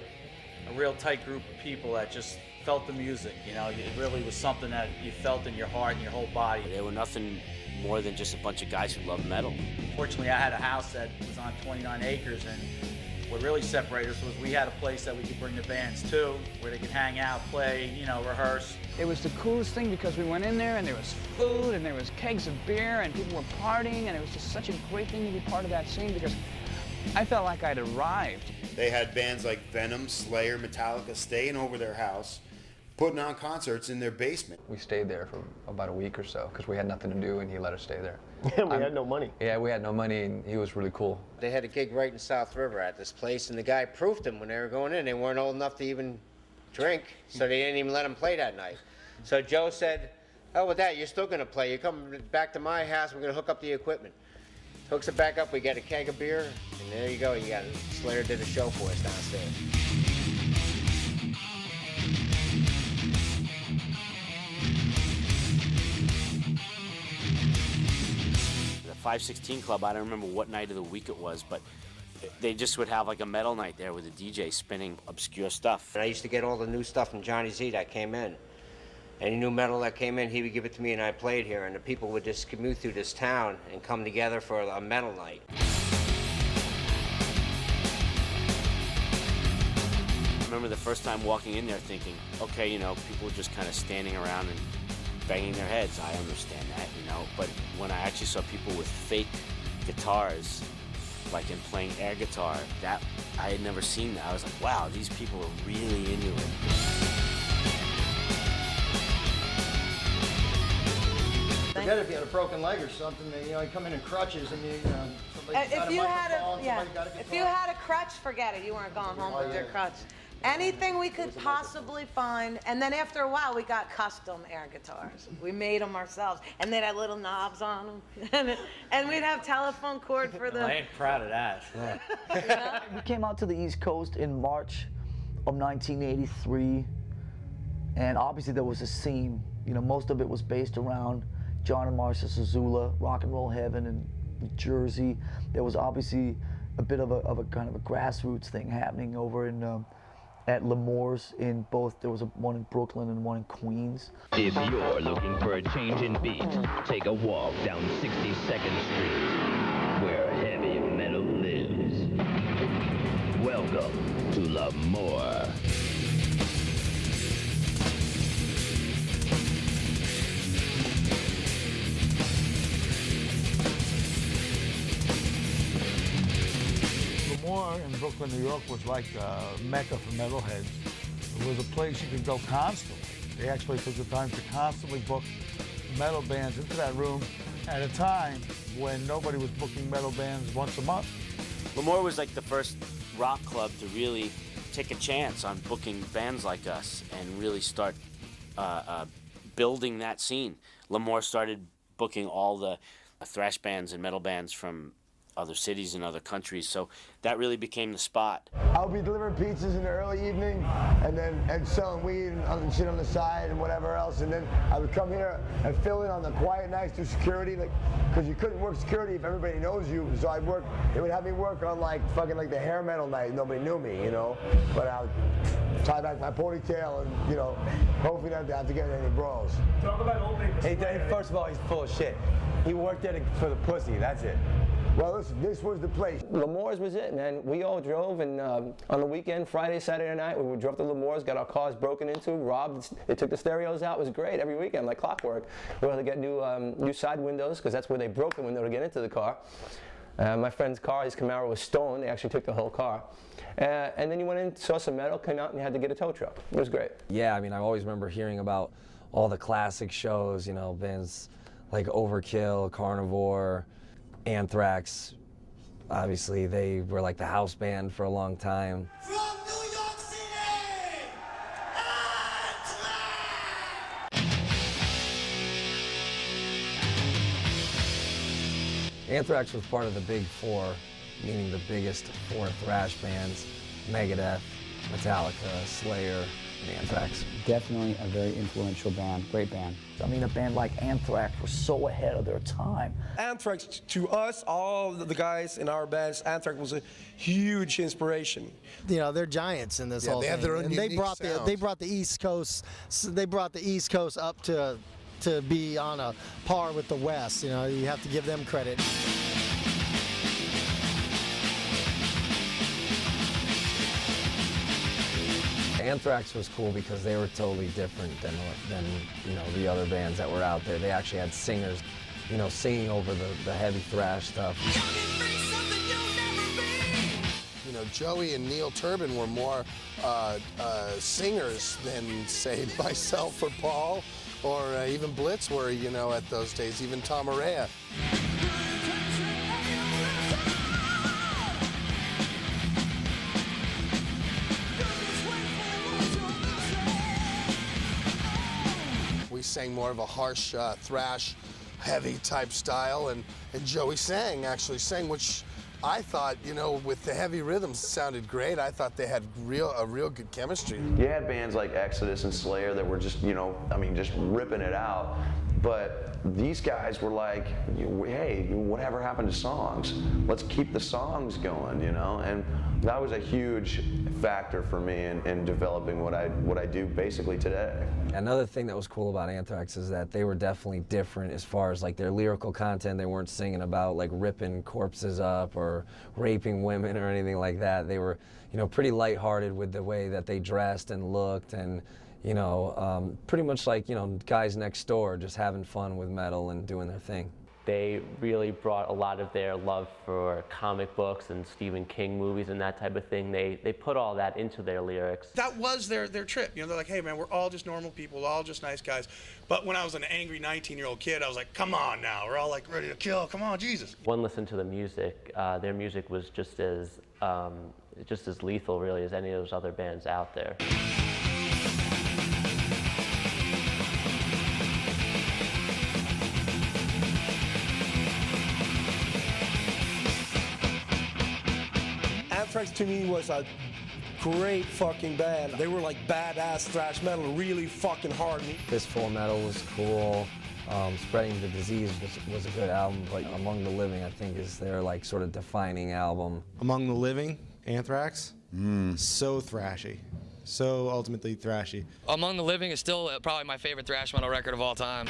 a real tight group of people that just felt the music. It really was something that you felt in your heart and your whole body. They were nothing more than just a bunch of guys who loved metal. Fortunately, I had a house that was on 29 acres, and what really separated us was we had a place that we could bring the bands to, where they could hang out, play, rehearse. It was the coolest thing because we went in there and there was food and there was kegs of beer and people were partying, and it was just such a great thing to be part of that scene because I felt like I'd arrived. They had bands like Venom, Slayer, Metallica staying over their house, putting on concerts in their basement. We stayed there for about a week or so because we had nothing to do and he let us stay there. And we had no money. Yeah, we had no money and he was really cool. They had a gig right in South River at this place, and the guy proofed them when they were going in. They weren't old enough to even drink, so they didn't even let them play that night. So Joe said, "Oh, with that, you're still going to play. You come back to my house, we're going to hook up the equipment." Hooks it back up, we get a keg of beer, and there you go. You got it. Slayer did a show for us downstairs. The 516 Club, I don't remember what night of the week it was, but they just would have like a metal night there with a DJ spinning obscure stuff. And I used to get all the new stuff from Johnny Z that came in. Any new metal that came in, he would give it to me and I played here, and the people would just commute through this town and come together for a metal night. I remember the first time walking in there thinking, okay, you know, people just kind of standing around and banging their heads. I understand that, you know, but when I actually saw people with fake guitars, like and playing air guitar, that I had never seen that. I was like, wow, these people are really into it. Forget if you had a broken leg or something, you know, you come in crutches and If you had a crutch, forget it. You weren't going home with your crutch. Anything we could possibly find, and then after a while we got custom air guitars. We made them ourselves, and they had little knobs on them, and we'd have telephone cord for the. I ain't proud of that. Yeah. We came out to the East Coast in March of 1983, and obviously there was a scene. You know, most of it was based around John and Marcia Zazula, Rock and Roll Heaven in New Jersey. There was obviously a bit of a kind of a grassroots thing happening over in at L'Amour's in both. There was one in Brooklyn and one in Queens. If you're looking for a change in beat, take a walk down 62nd Street, where heavy metal lives. Welcome to L'Amour. L'Amour in Brooklyn, New York was like a mecca for metalheads. It was a place you could go constantly. They actually took the time to constantly book metal bands into that room at a time when nobody was booking metal bands once a month. L'Amour was like the first rock club to really take a chance on booking bands like us and really start building that scene. L'Amour started booking all the thrash bands and metal bands from other cities and other countries, so that really became the spot. I'll be delivering pizzas in the early evening, and selling weed and other shit on the side and whatever else, and then I would come here and fill in on the quiet nights through security, like, because you couldn't work security if everybody knows you. So I'd work. They would have me work on like fucking like the hair metal night. Nobody knew me, you know, but I would tie back my ponytail and, you know, hopefully not have to get any brawls. Talk about opening. Hey, first of all, he's full of shit. He worked there for the pussy. That's it. Well, this was the place. L'Amour's was it, man. We all drove, and on the weekend, Friday, Saturday night, we drove to L'Amour's, got our cars broken into, robbed. They took the stereos out. It was great every weekend, like clockwork. We were able to get new side windows, because that's where they broke the window to get into the car. My friend's car, his Camaro, was stolen. They actually took the whole car. And then you went in, saw some metal, came out, and you had to get a tow truck. It was great. Yeah, I mean, I always remember hearing about all the classic shows, you know, bands like Overkill, Carnivore, Anthrax. Obviously, they were like the house band for a long time. From New York City, Anthrax was part of the Big Four, meaning the biggest four thrash bands: Megadeth, Metallica, Slayer, and Anthrax. Definitely a very influential band, great band. I mean, a band like Anthrax was so ahead of their time. Anthrax, to us, all the guys in our bands, Anthrax was a huge inspiration. You know, they're giants in this whole thing. They have their own and unique they brought the East Coast. They brought the East Coast up to be on a par with the West. You know, you have to give them credit. Anthrax was cool because they were totally different than you know, the other bands that were out there. They actually had singers, you know, singing over the heavy thrash stuff. You know, Joey and Neil Turbin were more singers than, say, myself or Paul, or even Blitz were, you know, at those days, even Tom Araya. We sang more of a harsh thrash, heavy type style, and Joey actually sang, which I thought, you know, with the heavy rhythms sounded great. I thought they had a real good chemistry. You had bands like Exodus and Slayer that were just, you know, I mean, just ripping it out. But these guys were like, hey, whatever happened to songs? Let's keep the songs going, you know? And that was a huge factor for me in developing what I do basically today. Another thing that was cool about Anthrax is that they were definitely different as far as like their lyrical content. They weren't singing about like ripping corpses up or raping women or anything like that. They were, you know, pretty lighthearted with the way that they dressed and looked, and you know, pretty much like, you know, guys next door just having fun with metal and doing their thing. They really brought a lot of their love for comic books and Stephen King movies and that type of thing. They put all that into their lyrics. That was their trip. You know, they're like, hey man, we're all just normal people, all just nice guys. But when I was an angry 19-year-old kid, I was like, come on now, we're all like ready to kill, come on, Jesus. One listen to the music, their music was just as lethal really as any of those other bands out there. Anthrax to me was a great fucking band. They were like badass thrash metal, really fucking hard. Fistful of Metal was cool. Spreading the Disease was a good album, but Among the Living, I think, is their like sort of defining album. Among the Living, Anthrax, so thrashy, so ultimately thrashy. Among the Living is still probably my favorite thrash metal record of all time.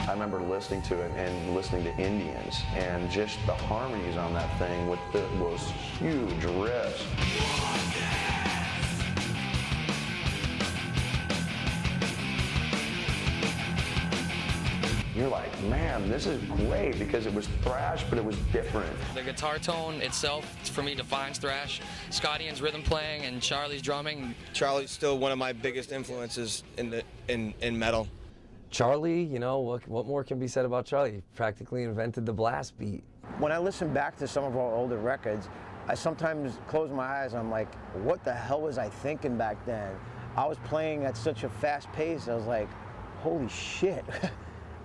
I remember listening to it and listening to Indians, and just the harmonies on that thing with those huge riffs. You're like, man, this is great, because it was thrash, but it was different. The guitar tone itself, for me, defines thrash. Scott Ian's rhythm playing and Charlie's drumming. Charlie's still one of my biggest influences in metal. Charlie, you know, what more can be said about Charlie? He practically invented the blast beat. When I listen back to some of our older records, I sometimes close my eyes and I'm like, what the hell was I thinking back then? I was playing at such a fast pace, I was like, holy shit.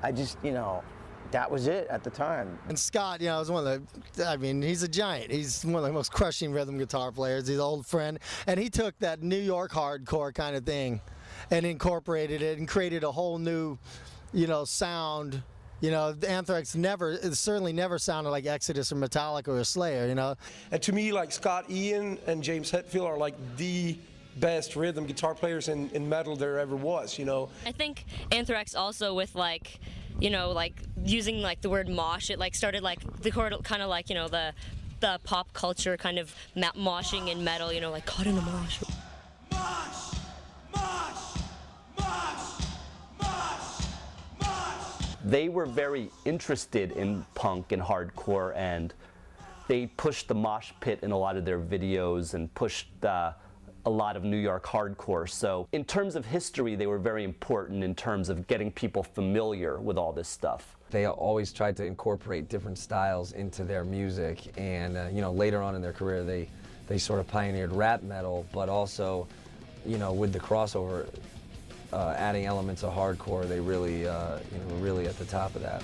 I just, you know, that was it at the time. And Scott, you know, is one of the, I mean, he's a giant. He's one of the most crushing rhythm guitar players. He's an old friend. And he took that New York hardcore kind of thing and incorporated it and created a whole new, you know, sound. You know, Anthrax certainly never sounded like Exodus or Metallica or Slayer, you know. And to me, like, Scott Ian and James Hetfield are like the best rhythm guitar players in metal there ever was, you know. I think Anthrax also with, like, you know, like, using, like, the word mosh, it, like, started, like, the kind of, like, you know, the pop culture kind of moshing in metal, you know, like, caught in a mosh. They were very interested in punk and hardcore, and they pushed the mosh pit in a lot of their videos and pushed a lot of New York hardcore. So in terms of history, they were very important in terms of getting people familiar with all this stuff. They always tried to incorporate different styles into their music, and you know, later on in their career, they sort of pioneered rap metal, but also, you know, with the crossover, adding elements of hardcore, they really, you know, really at the top of that.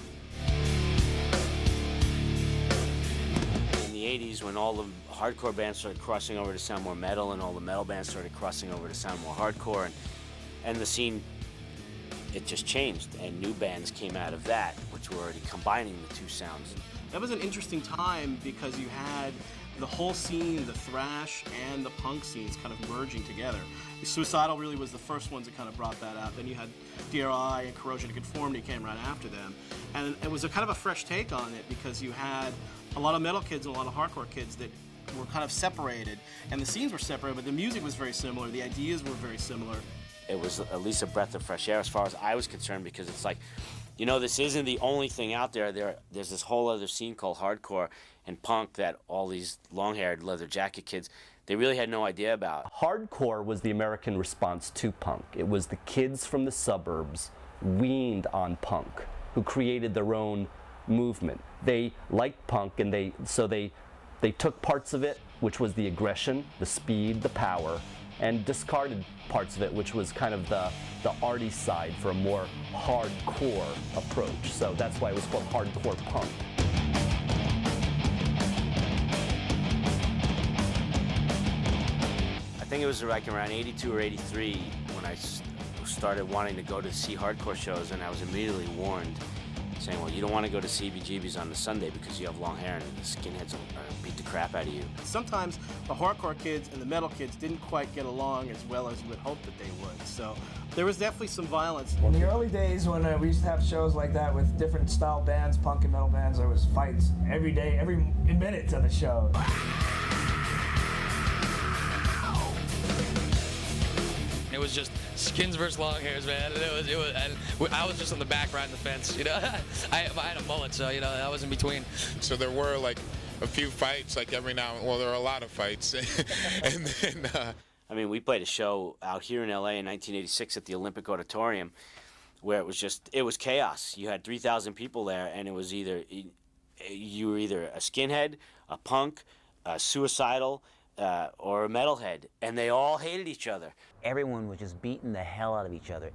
In the 80s, when all the hardcore bands started crossing over to sound more metal, and all the metal bands started crossing over to sound more hardcore, and the scene, it just changed, and new bands came out of that, which were already combining the two sounds. That was an interesting time because you had the whole scene, the thrash and the punk scenes kind of merging together. Suicidal really was the first ones that kind of brought that out. Then you had DRI and Corrosion of Conformity came right after them. And it was a kind of a fresh take on it because you had a lot of metal kids and a lot of hardcore kids that were kind of separated. And the scenes were separated, but the music was very similar. The ideas were very similar. It was at least a breath of fresh air as far as I was concerned, because it's like you know, this isn't the only thing out there. There's this whole other scene called hardcore and punk that all these long-haired leather jacket kids, they really had no idea about. Hardcore was the American response to punk. It was the kids from the suburbs weaned on punk who created their own movement. They liked punk, and they took parts of it, which was the aggression, the speed, the power, and discarded parts of it, which was kind of the arty side for a more hardcore approach. So that's why it was called hardcore punk. I think it was like around 82 or 83 when I started wanting to go to see hardcore shows, and I was immediately warned, saying, well, you don't want to go to CBGB's on the Sunday because you have long hair and the skinheads will beat the crap out of you. Sometimes the hardcore kids and the metal kids didn't quite get along as well as you would hope that they would. So there was definitely some violence. In the early days when we used to have shows like that with different style bands, punk and metal bands, there was fights every day, every minute of the show. It was just skins versus long hairs, man. And I was just on the back riding the fence, you know. I had a mullet, so, you know, I was in between. So there were like a few fights, like every now and then. Well, there were a lot of fights. And then, I mean, we played a show out here in LA in 1986 at the Olympic Auditorium where it was chaos. You had 3,000 people there, and it was you were either a skinhead, a punk, a suicidal, or a metalhead, and they all hated each other. Everyone was just beating the hell out of each other.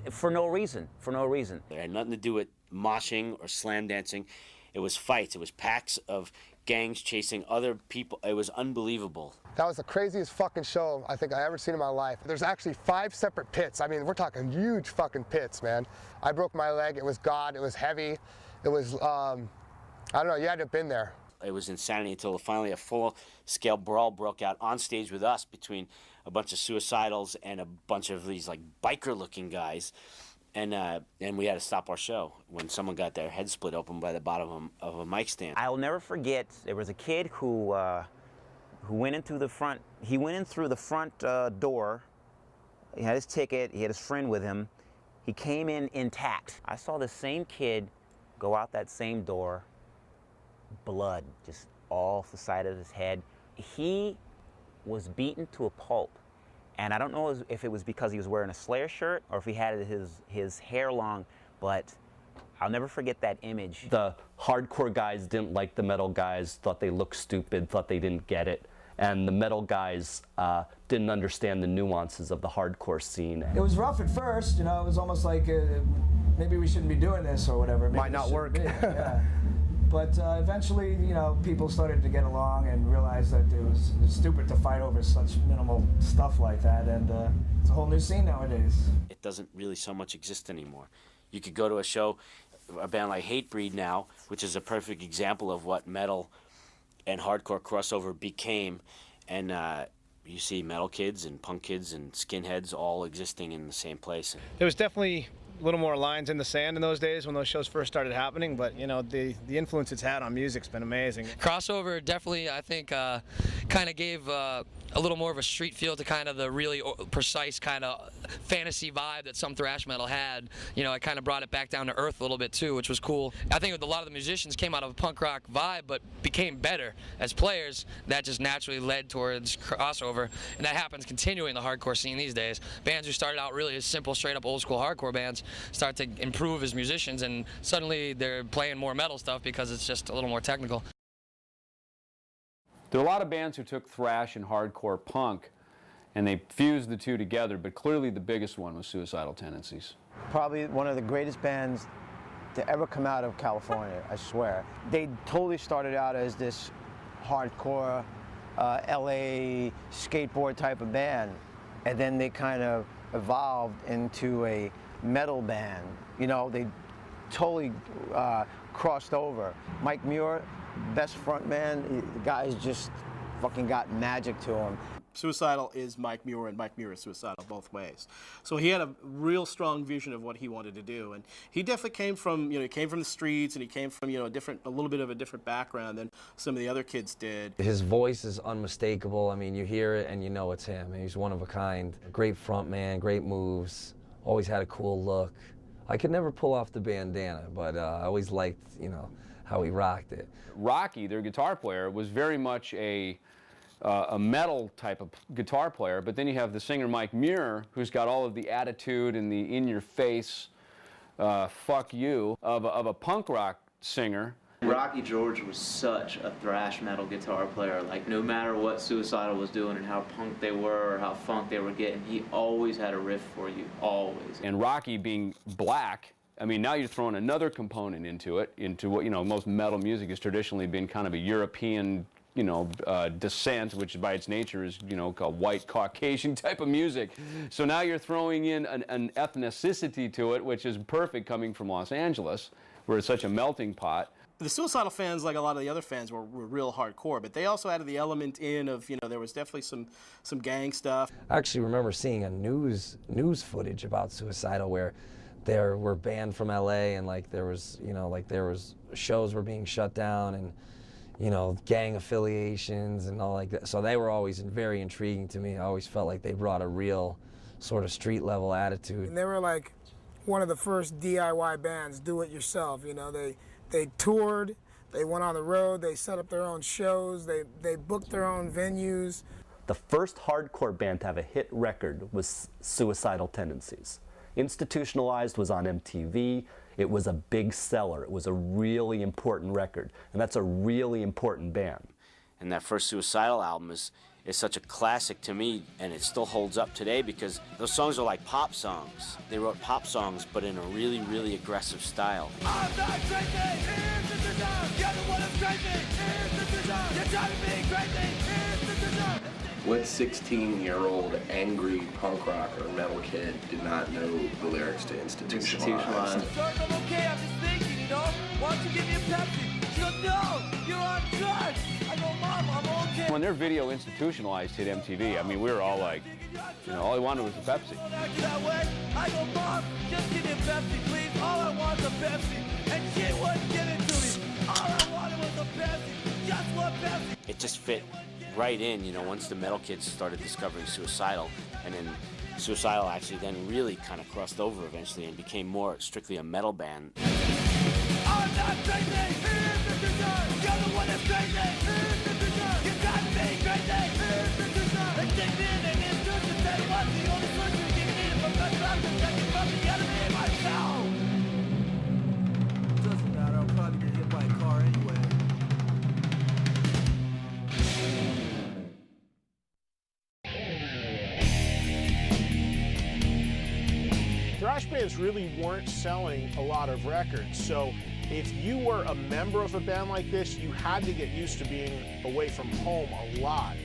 For no reason, It had nothing to do with moshing or slam dancing. It was fights. It was packs of gangs chasing other people. It was unbelievable. That was the craziest fucking show I think I ever seen in my life. There's actually 5 separate pits. I mean, we're talking huge fucking pits, man. I broke my leg. It was God. It was heavy. It was, I don't know, you had to have been there. It was insanity until finally a full-scale brawl broke out on stage with us between a bunch of suicidals and a bunch of these like biker-looking guys, and we had to stop our show when someone got their head split open by the bottom of a mic stand. I'll never forget. There was a kid who went in through the front. He went in through the front door. He had his ticket. He had his friend with him. He came in intact. I saw the same kid go out that same door. Blood just all off the side of his head. He was beaten to a pulp, and I don't know if it was because he was wearing a Slayer shirt or if he had his hair long, but I'll never forget that image. The hardcore guys didn't like the metal guys, thought they looked stupid, thought they didn't get it, and the metal guys didn't understand the nuances of the hardcore scene. It was rough at first, you know. It was almost like maybe we shouldn't be doing this or whatever. Maybe might not work. Yeah. But eventually, you know, people started to get along and realize that it was stupid to fight over such minimal stuff like that, and it's a whole new scene nowadays. It doesn't really so much exist anymore. You could go to a show, a band like Hatebreed now, which is a perfect example of what metal and hardcore crossover became, and you see metal kids and punk kids and skinheads all existing in the same place. There was definitely a little more lines in the sand in those days when those shows first started happening, but you know, the influence it's had on music's been amazing. Crossover definitely, I think, kind of gave a little more of a street feel to kind of the really precise kind of fantasy vibe that some thrash metal had. You know, it kind of brought it back down to earth a little bit too, which was cool. I think a lot of the musicians came out of a punk rock vibe, but became better as players. That just naturally led towards crossover, and that happens continuing in the hardcore scene these days. Bands who started out really as simple, straight up old school hardcore bands start to improve as musicians, and suddenly they're playing more metal stuff because it's just a little more technical. There are a lot of bands who took thrash and hardcore punk and they fused the two together, but clearly the biggest one was Suicidal Tendencies. Probably one of the greatest bands to ever come out of California, I swear. They totally started out as this hardcore LA skateboard type of band, and then they kind of evolved into a metal band. You know, they totally crossed over. Mike Muir, best front man, the guy's just fucking got magic to him. Suicidal is Mike Muir, and Mike Muir is Suicidal both ways. So he had a real strong vision of what he wanted to do, and he definitely came from, you know, he came from the streets, and he came from, you know, a little bit of a different background than some of the other kids did. His voice is unmistakable. I mean, you hear it and you know it's him. He's one of a kind. Great front man, great moves, always had a cool look. I could never pull off the bandana, but I always liked, you know, how he rocked it. Rocky, their guitar player, was very much a metal type of guitar player, but then you have the singer Mike Muir, who's got all of the attitude and the in-your-face, fuck you, of a punk rock singer. Rocky George was such a thrash metal guitar player. Like, no matter what Suicidal was doing and how punk they were or how funk they were getting, he always had a riff for you, always. And Rocky being black, I mean, now you're throwing another component into it, into what, you know, most metal music has traditionally been kind of a European, you know, descent, which by its nature is, you know, called white Caucasian type of music. So now you're throwing in an ethnicity to it, which is perfect coming from Los Angeles, where it's such a melting pot. The Suicidal fans, like a lot of the other fans, were real hardcore, but they also added the element in of, you know, there was definitely some gang stuff. I actually remember seeing a news footage about Suicidal where they were banned from LA, and like there was, you know, like there was shows were being shut down, and, you know, gang affiliations and all like that. So they were always very intriguing to me. I always felt like they brought a real sort of street level attitude. And they were like one of the first DIY bands, do it yourself, you know. They toured, they went on the road, they set up their own shows, they booked their own venues. The first hardcore band to have a hit record was Suicidal Tendencies. Institutionalized was on MTV. It was a big seller. It was a really important record, and that's a really important band. And that first Suicidal album is such a classic to me, and it still holds up today because those songs are like pop songs. They wrote pop songs, but in a really, really aggressive style. I'm not crazy, here's the design. You're the one that's crazy, here's the design. You're trying to be crazy, here's the design. What 16-year-old angry punk rocker or metal kid did not know the lyrics to Institutionalized? I'm okay, I'm just thinking, you know, why don't you give me a Pepsi? She goes, no, you're on drugs. I go, Mom, I'm okay. When their video Institutionalized hit MTV, I mean, we were all like, you know, all I wanted was a Pepsi. I go, Mom, just give me a Pepsi, please. All I want is a Pepsi. And she wouldn't give it to me. All I wanted was a Pepsi, just one Pepsi. It just fit right in, you know, once the metal kids started discovering Suicidal, and then Suicidal actually then really kind of crossed over eventually and became more strictly a metal band. I'm not crazy, here's the design. You're the one that's crazy, here's the design. You got to be crazy, here's the design. They take me in and introduce and say what's the only solution you can need from the I'm protected from the enemy myself. Doesn't matter, I'll probably get hit by a car anyway. Thrash bands really weren't selling a lot of records, so if you were a member of a band like this, you had to get used to being away from home a lot,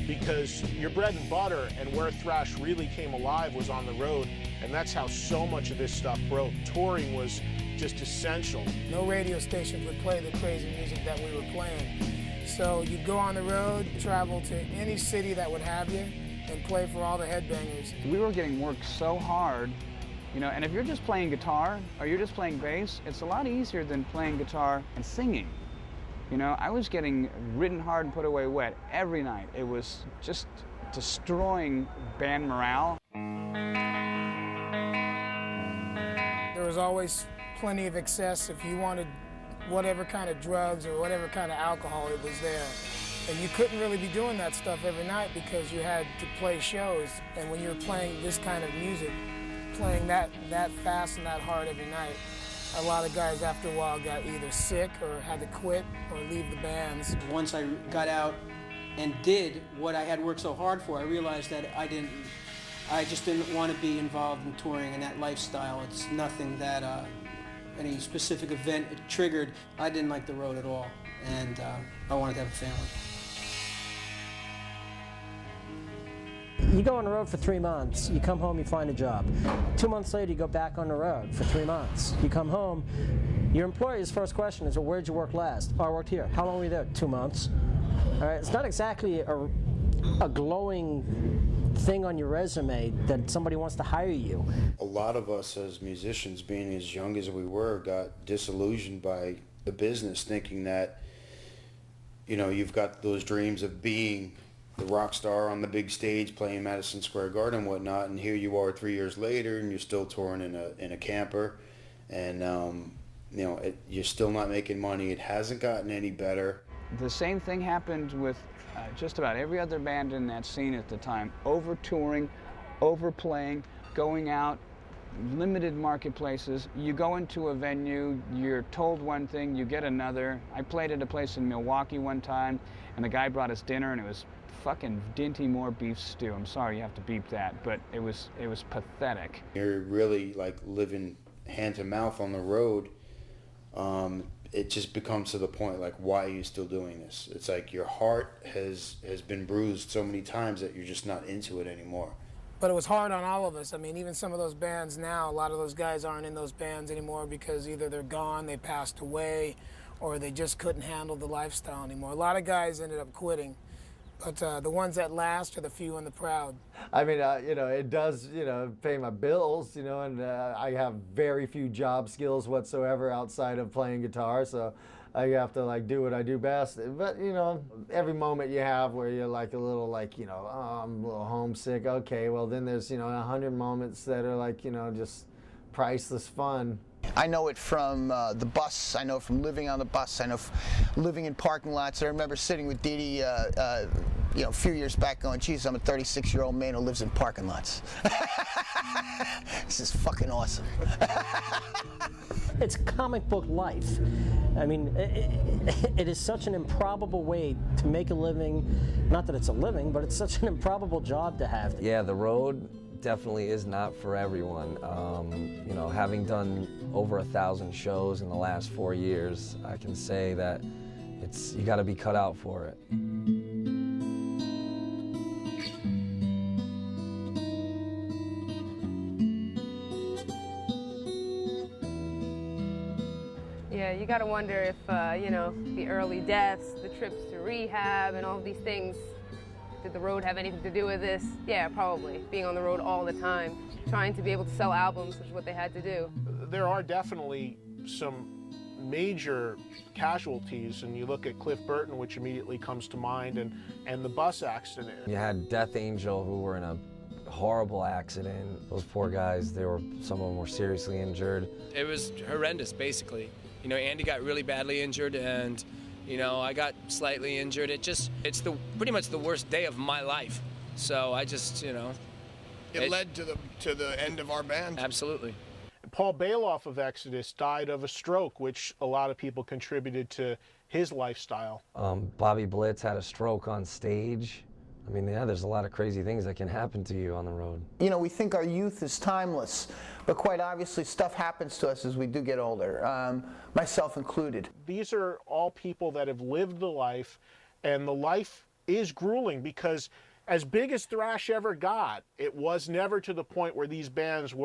because your bread and butter and where thrash really came alive was on the road, and that's how so much of this stuff broke. Touring was just essential. No radio stations would play the crazy music that we were playing. So you'd go on the road, travel to any city that would have you, and play for all the headbangers. We were getting worked so hard. You know, and if you're just playing guitar or you're just playing bass, it's a lot easier than playing guitar and singing. You know, I was getting ridden hard and put away wet every night. It was just destroying band morale. There was always plenty of excess. If you wanted whatever kind of drugs or whatever kind of alcohol, it was there. And you couldn't really be doing that stuff every night because you had to play shows. And when you were playing this kind of music, playing that fast and that hard every night, a lot of guys after a while got either sick or had to quit or leave the bands. Once I got out and did what I had worked so hard for, I realized that I just didn't want to be involved in touring and that lifestyle. It's nothing that any specific event it triggered. I didn't like the road at all, and I wanted to have a family. You go on the road for 3 months, you come home, you find a job. 2 months later, you go back on the road for 3 months. You come home, your employer's first question is, well, where'd you work last? Oh, I worked here. How long were you there? 2 months. All right, it's not exactly a glowing thing on your resume that somebody wants to hire you. A lot of us as musicians, being as young as we were, got disillusioned by the business, thinking that, you know, you've got those dreams of being the rock star on the big stage playing Madison Square Garden and whatnot, and here you are 3 years later and you're still touring in a camper and you know, you're still not making money. It hasn't gotten any better. The same thing happened with just about every other band in that scene at the time. Over-touring, overplaying, going out, limited marketplaces. You go into a venue, you're told one thing, you get another. I played at a place in Milwaukee one time, and the guy brought us dinner, and it was fucking Dinty Moore beef stew. I'm sorry you have to beep that, but it was pathetic. You're really like living hand to mouth on the road. It just becomes to the point like, why are you still doing this? It's like your heart has been bruised so many times that you're just not into it anymore. But it was hard on all of us. I mean, even some of those bands now, a lot of those guys aren't in those bands anymore because either they're gone, they passed away, or they just couldn't handle the lifestyle anymore. A lot of guys ended up quitting. But the ones that last are the few and the proud. I mean, you know, it does, you know, pay my bills, you know, and I have very few job skills whatsoever outside of playing guitar, so I have to, like, do what I do best. But, you know, every moment you have where you're, like, a little, like, you know, oh, I'm a little homesick, okay, well, then there's, you know, 100 moments that are, like, you know, just priceless fun. I know it from the bus. I know it from living on the bus. I know living in parking lots. I remember sitting with Dee Dee, you know, a few years back going, geez, I'm a 36-year-old man who lives in parking lots. This is fucking awesome. It's comic book life. I mean, it is such an improbable way to make a living. Not that it's a living, but it's such an improbable job to have. Yeah, the road definitely is not for everyone. You know, having done over 1,000 shows in the last 4 years, I can say that you got to be cut out for it. Yeah, you got to wonder if, you know, the early deaths, the trips to rehab, and all these things, did the road have anything to do with this? Yeah, probably. Being on the road all the time, trying to be able to sell albums, which is what they had to do. There are definitely some major casualties, and you look at Cliff Burton, which immediately comes to mind, and the bus accident. You had Death Angel, who were in a horrible accident. Those poor guys, some of them were seriously injured. It was horrendous, basically. You know, Andy got really badly injured, and you know, I got slightly injured. It's pretty much the worst day of my life. So I just, you know. It led to the end of our band. Absolutely. Paul Bailoff of Exodus died of a stroke, which a lot of people contributed to his lifestyle. Bobby Blitz had a stroke on stage. I mean, yeah, there's a lot of crazy things that can happen to you on the road. You know, we think our youth is timeless, but quite obviously stuff happens to us as we do get older, myself included. These are all people that have lived the life, and the life is grueling because as big as Thrash ever got, it was never to the point where these bands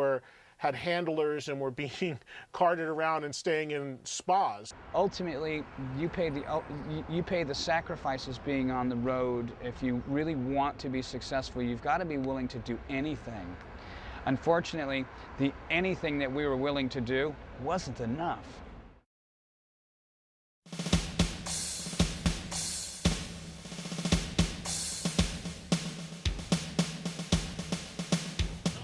had handlers and were being carted around and staying in spas. Ultimately, you pay the sacrifices being on the road. If you really want to be successful, you've got to be willing to do anything. Unfortunately, the anything that we were willing to do wasn't enough.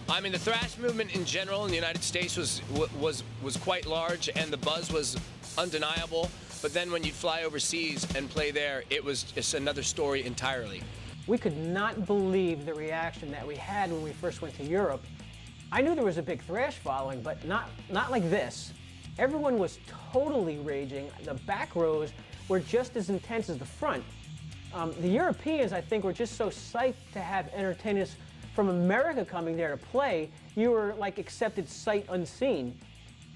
I mean, the thrash movement in general in the United States was quite large, and the buzz was undeniable. But then when you'd fly overseas and play there, it's another story entirely. We could not believe the reaction that we had when we first went to Europe. I knew there was a big thrash following, but not like this. Everyone was totally raging. The back rows were just as intense as the front. The Europeans, I think, were just so psyched to have entertainers from America coming there to play. You were like accepted sight unseen.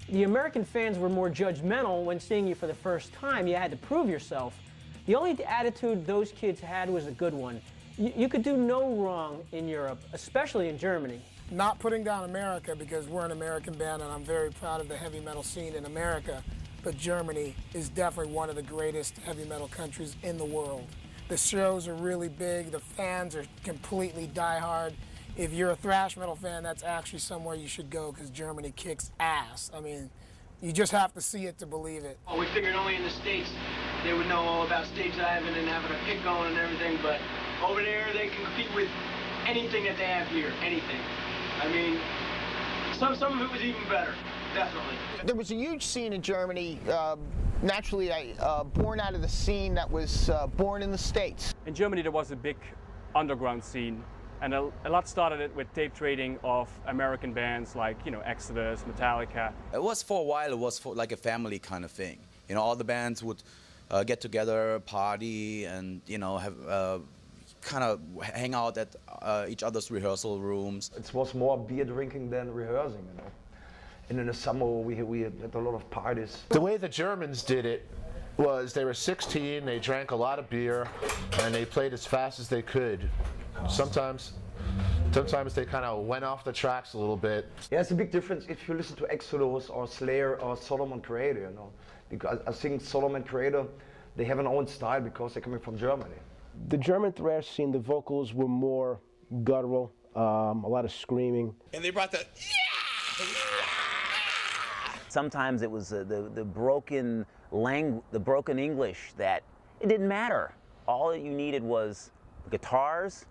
The American fans were more judgmental when seeing you for the first time. You had to prove yourself. The only attitude those kids had was a good one. You could do no wrong in Europe, especially in Germany. Not putting down America, because we're an American band and I'm very proud of the heavy metal scene in America, but Germany is definitely one of the greatest heavy metal countries in the world. The shows are really big, the fans are completely diehard. If you're a thrash metal fan, that's actually somewhere you should go, because Germany kicks ass. I mean, you just have to see it to believe it. Oh, we figured only in the States they would know all about stage diving and having a pit going and everything, but over there they can compete with anything that they have here, anything. I mean, some of it was even better. definitely. There was a huge scene in Germany, naturally born out of the scene that was born in the States. In Germany there was a big underground scene, and a lot started it with tape trading of American bands like, you know, Exodus, Metallica. It was for a while, it was for like a family kind of thing. You know, all the bands would get together, party, and, you know, have kind of hang out at each other's rehearsal rooms. It was more beer drinking than rehearsing, you know. And in the summer we had a lot of parties. The way the Germans did it was they were 16, they drank a lot of beer, and they played as fast as they could. Sometimes they kind of went off the tracks a little bit. Yeah, it's a big difference if you listen to Exodus or Slayer or Sodom and Creator, you know. Because I think Sodom and Creator, they have an own style because they're coming from Germany. The German thrash scene, the vocals were more guttural, a lot of screaming. And they brought the Sometimes it was the broken the broken English that it didn't matter. All that you needed was guitars,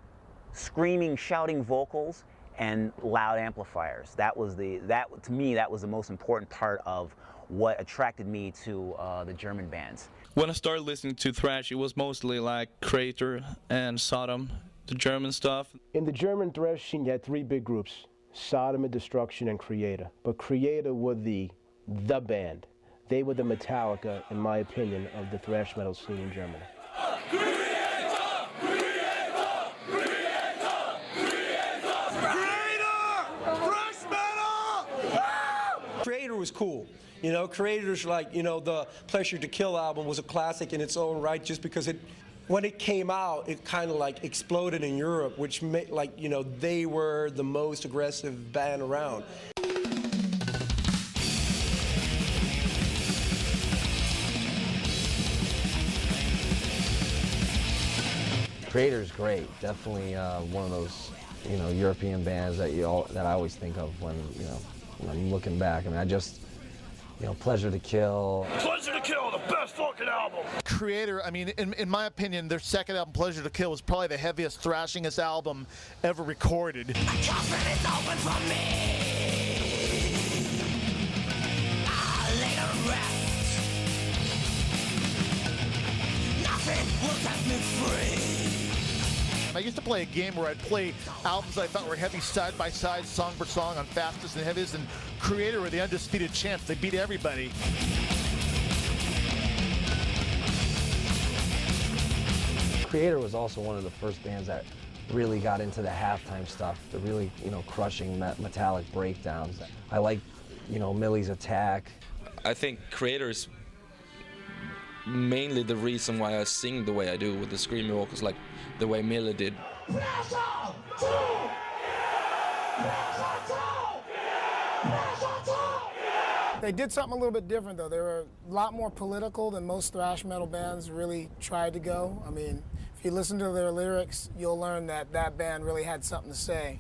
screaming, shouting vocals, and loud amplifiers. To me, that was the most important part of what attracted me to the German bands. When I started listening to thrash, it was mostly like Creator and Sodom, the German stuff. In the German thrash scene, you had three big groups: Sodom and Destruction and Creator. But Creator were the band. They were the Metallica, in my opinion, of the thrash metal scene in Germany. Creator was cool. You know, Creator's like, you know, the Pleasure to Kill album was a classic in its own right just because when it came out, it kind of like exploded in Europe, which made, like, you know, they were the most aggressive band around. Creator's great. Definitely one of those, you know, European bands that I always think of when I'm looking back. I mean, you know, Pleasure to Kill. Pleasure to Kill, the best fucking album. Creator, I mean, in my opinion, their second album, Pleasure to Kill, was probably the heaviest, thrashingest album ever recorded. Coffin is open for me. I'll lay to rest. Nothing will set me free. I used to play a game where I'd play albums I thought were heavy side by side, song for song, on fastest and heaviest, and Creator were the undisputed champs. They beat everybody. Creator was also one of the first bands that really got into the halftime stuff, the really, you know, crushing metallic breakdowns. I like, you know, Millie's Attack. I think Creator is mainly the reason why I sing the way I do with the screaming vocals, like the way Millie did. They did something a little bit different, though. They were a lot more political than most thrash metal bands really tried to go. I mean, if you listen to their lyrics, you'll learn that that band really had something to say.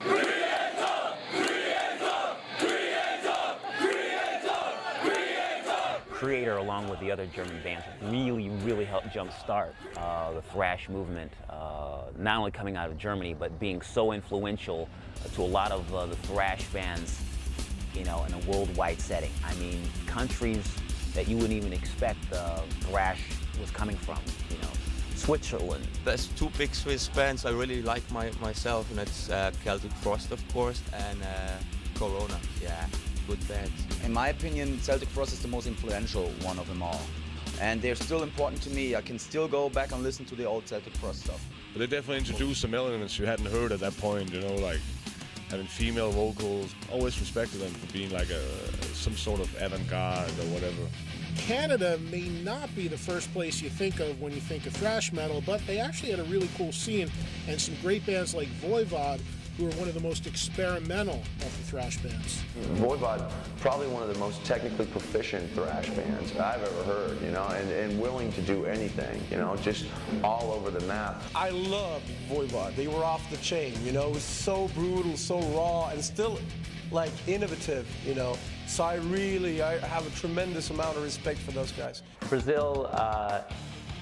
Creator, along with the other German bands, really helped jumpstart the thrash movement, not only coming out of Germany, but being so influential to a lot of the thrash bands, you know, in a worldwide setting. I mean, countries that you wouldn't even expect thrash was coming from, you know, Switzerland. There's two big Swiss bands I really like myself, and it's Celtic Frost, of course, and Corona. Yeah. Good bands. In my opinion, Celtic Frost is the most influential one of them all. And they're still important to me. I can still go back and listen to the old Celtic Frost stuff. But they definitely introduced some elements you hadn't heard at that point, you know, like having female vocals. Always respected them for being like some sort of avant-garde or whatever. Canada may not be the first place you think of when you think of thrash metal, but they actually had a really cool scene and some great bands like Voivod, who are one of the most experimental of the thrash bands. Voivod, probably one of the most technically proficient thrash bands I've ever heard, you know, and willing to do anything, you know, just all over the map. I loved Voivod. They were off the chain, you know, it was so brutal, so raw, and still, like, innovative, you know. So I have a tremendous amount of respect for those guys. Brazil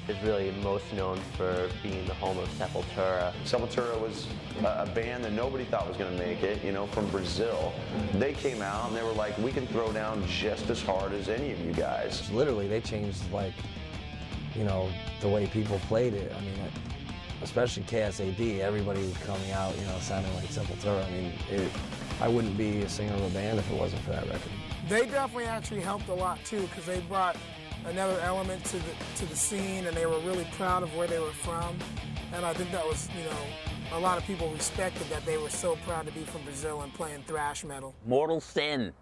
is really most known for being the home of Sepultura. Sepultura was a band that nobody thought was going to make it, you know, from Brazil. They came out and they were like, we can throw down just as hard as any of you guys. Literally, they changed, like, you know, the way people played it. I mean, especially KSAD, everybody was coming out, you know, sounding like Sepultura. I mean, I wouldn't be a singer of a band if it wasn't for that record. They definitely actually helped a lot too, because they brought another element to the scene, and they were really proud of where they were from. And I think that was, you know, a lot of people respected that they were so proud to be from Brazil and playing thrash metal. Mortal Sin,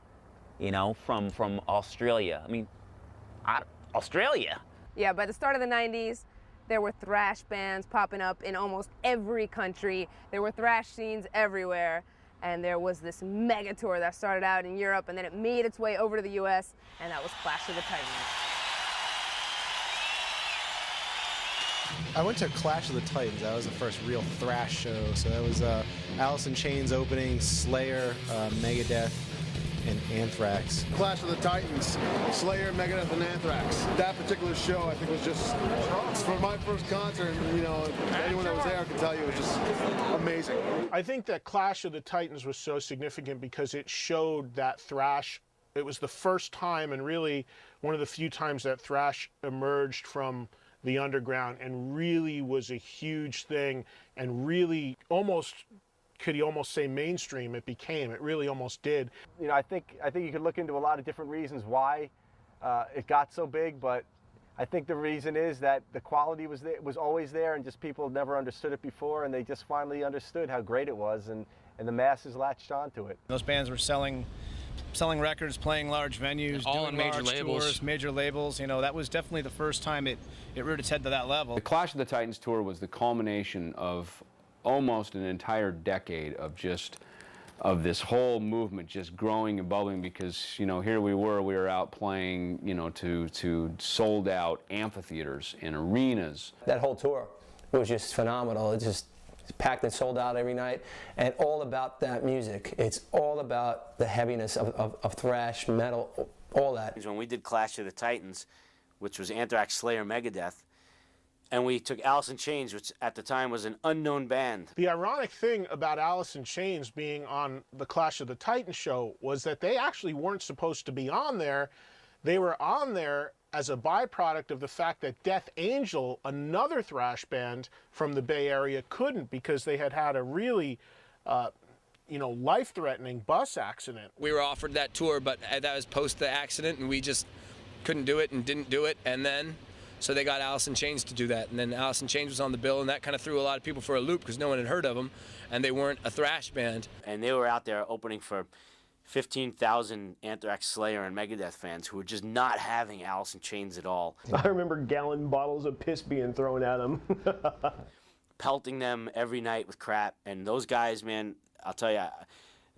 you know, from Australia. I mean, Australia. Yeah, by the start of the 90s, there were thrash bands popping up in almost every country. There were thrash scenes everywhere. And there was this mega tour that started out in Europe, and then it made its way over to the US, and that was Clash of the Titans. I went to Clash of the Titans. That was the first real thrash show. So that was Alice in Chains opening, Slayer, Megadeth, and Anthrax. Clash of the Titans, Slayer, Megadeth, and Anthrax. That particular show, I think, was just, for my first concert, you know, anyone that was there can tell you it was just amazing. I think that Clash of the Titans was so significant because it showed that thrash. It was the first time, and really one of the few times, that thrash emerged from the underground and really was a huge thing, and really could you almost say mainstream it became. It really almost did. You know, I think you could look into a lot of different reasons why it got so big, but I think the reason is that the quality was there, was always there, and just people never understood it before, and they just finally understood how great it was, and the masses latched onto it. Those bands were selling records, playing large venues, all doing major large labels. tours, major labels. You know, that was definitely the first time it reared its head to that level. The Clash of the Titans tour was the culmination of almost an entire decade of this whole movement just growing and bubbling, because, you know, here we were out playing, you know, to sold out amphitheaters and arenas. That whole tour was just phenomenal. It just packed and sold out every night, and all about that music. It's all about the heaviness of thrash, metal, all that. When we did Clash of the Titans, which was Anthrax, Slayer, Megadeth, and we took Alice in Chains, which at the time was an unknown band. The ironic thing about Alice in Chains being on the Clash of the Titans show was that they actually weren't supposed to be on there. They were on there as a byproduct of the fact that Death Angel, another thrash band from the Bay Area, couldn't, because they had had a really you know, life-threatening bus accident. We were offered that tour, but that was post the accident, and we just couldn't do it and didn't do it, and then so they got Alice in Chains to do that, and then Alice in Chains was on the bill, and that kind of threw a lot of people for a loop because no one had heard of them, and they weren't a thrash band. And they were out there opening for 15,000 Anthrax, Slayer, and Megadeth fans who were just not having Alice in Chains at all. I remember gallon bottles of piss being thrown at them. Pelting them every night with crap, and those guys, man, I'll tell you,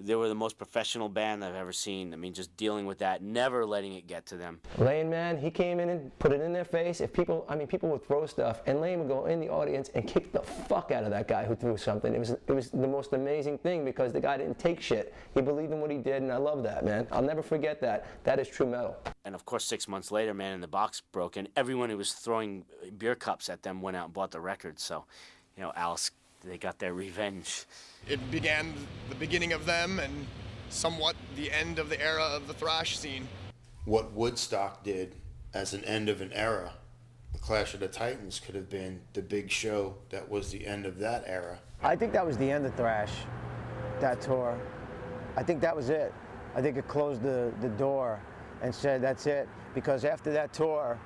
they were the most professional band I've ever seen. I mean, just dealing with that, never letting it get to them. Lane, man, he came in and put it in their face. If people, I mean, people would throw stuff, and Lane would go in the audience and kick the fuck out of that guy who threw something. It was the most amazing thing, because the guy didn't take shit. He believed in what he did, and I love that, man. I'll never forget that. That is true metal. And of course, 6 months later, man, and the box broke, and everyone who was throwing beer cups at them went out and bought the record. So, you know, Alice, they got their revenge. It began the beginning of them and somewhat the end of the era of the thrash scene. What Woodstock did as an end of an era, the Clash of the Titans could have been the big show that was the end of that era. I think that was the end of thrash, that tour. I think that was it. I think it closed the door and said that's it, because after that tour,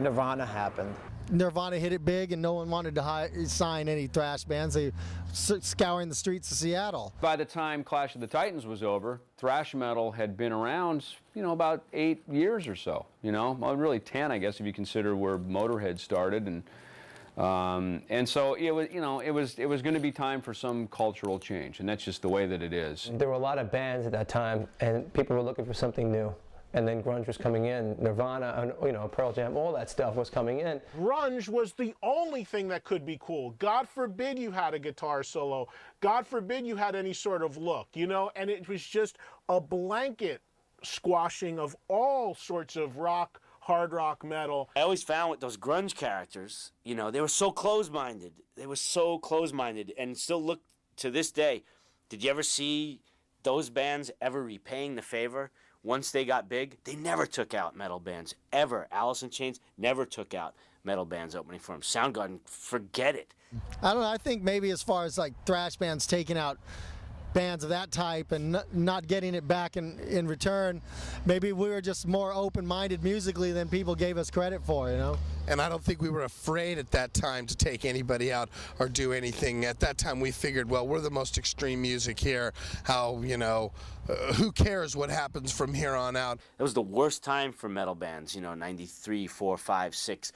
Nirvana happened. Nirvana hit it big, and no one wanted to sign any thrash bands. They were scouring the streets of Seattle. By the time Clash of the Titans was over, thrash metal had been around, you know, about 8 years or so. You know, well, really 10, I guess, if you consider where Motorhead started, and so it was, you know, it was going to be time for some cultural change, and that's just the way that it is. There were a lot of bands at that time, and people were looking for something new. And then grunge was coming in, Nirvana, you know, Pearl Jam, all that stuff was coming in. Grunge was the only thing that could be cool. God forbid you had a guitar solo. God forbid you had any sort of look, you know? And it was just a blanket squashing of all sorts of rock, hard rock metal. I always found with those grunge characters, you know, they were so close-minded. They were so close-minded, and still look to this day. Did you ever see those bands ever repaying the favor? Once they got big, they never took out metal bands, ever. Alice in Chains never took out metal bands opening for them. Soundgarden, forget it. I don't know, I think maybe as far as like thrash bands taking out bands of that type and not getting it back in return, maybe we were just more open-minded musically than people gave us credit for, you know? And I don't think we were afraid at that time to take anybody out or do anything. At that time we figured, well, we're the most extreme music here. How, you know, who cares what happens from here on out? It was the worst time for metal bands, you know, 93, 4, 5, 6,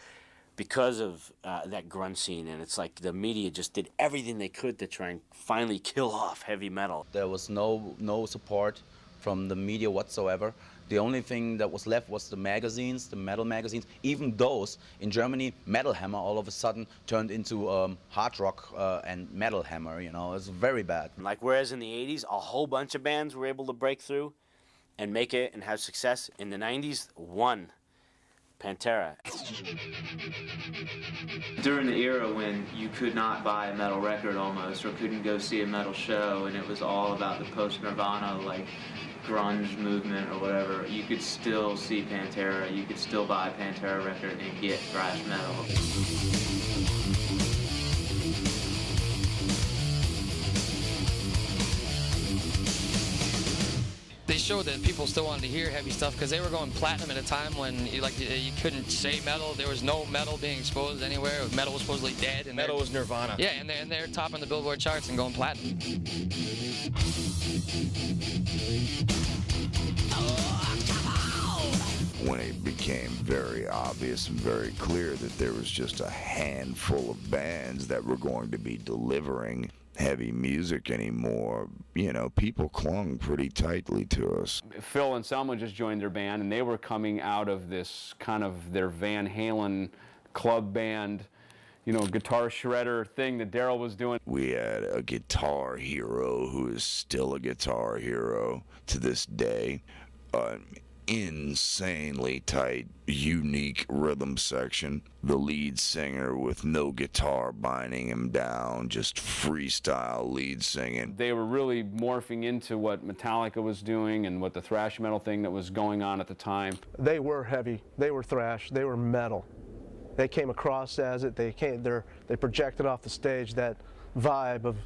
because of that grunge scene. And it's like the media just did everything they could to try and finally kill off heavy metal. There was no support from the media whatsoever. The only thing that was left was the magazines, the metal magazines. Even those, in Germany, Metal Hammer all of a sudden turned into hard rock and Metal Hammer, you know, it's very bad. Like whereas in the 80s, a whole bunch of bands were able to break through and make it and have success. In the 90s, one, Pantera. During the era when you could not buy a metal record almost, or couldn't go see a metal show, and it was all about the post-Nirvana, like, grunge movement or whatever, you could still see Pantera, you could still buy a Pantera record and get thrash metal. They showed that people still wanted to hear heavy stuff because they were going platinum at a time when you couldn't say metal. There was no metal being exposed anywhere. Metal was supposedly dead. And metal was Nirvana. Yeah, and they're topping the Billboard charts and going platinum. When it became very obvious and very clear that there was just a handful of bands that were going to be delivering heavy music anymore, you know, people clung pretty tightly to us. Phil and Selma just joined their band, and they were coming out of this kind of their Van Halen club band, you know, guitar shredder thing that Daryl was doing. We had a guitar hero who is still a guitar hero to this day. Insanely tight, unique rhythm section. The lead singer with no guitar binding him down, just freestyle lead singing. They were really morphing into what Metallica was doing and what the thrash metal thing that was going on at the time. They were heavy, they were thrash, they were metal. They came across as it, they projected off the stage that vibe of,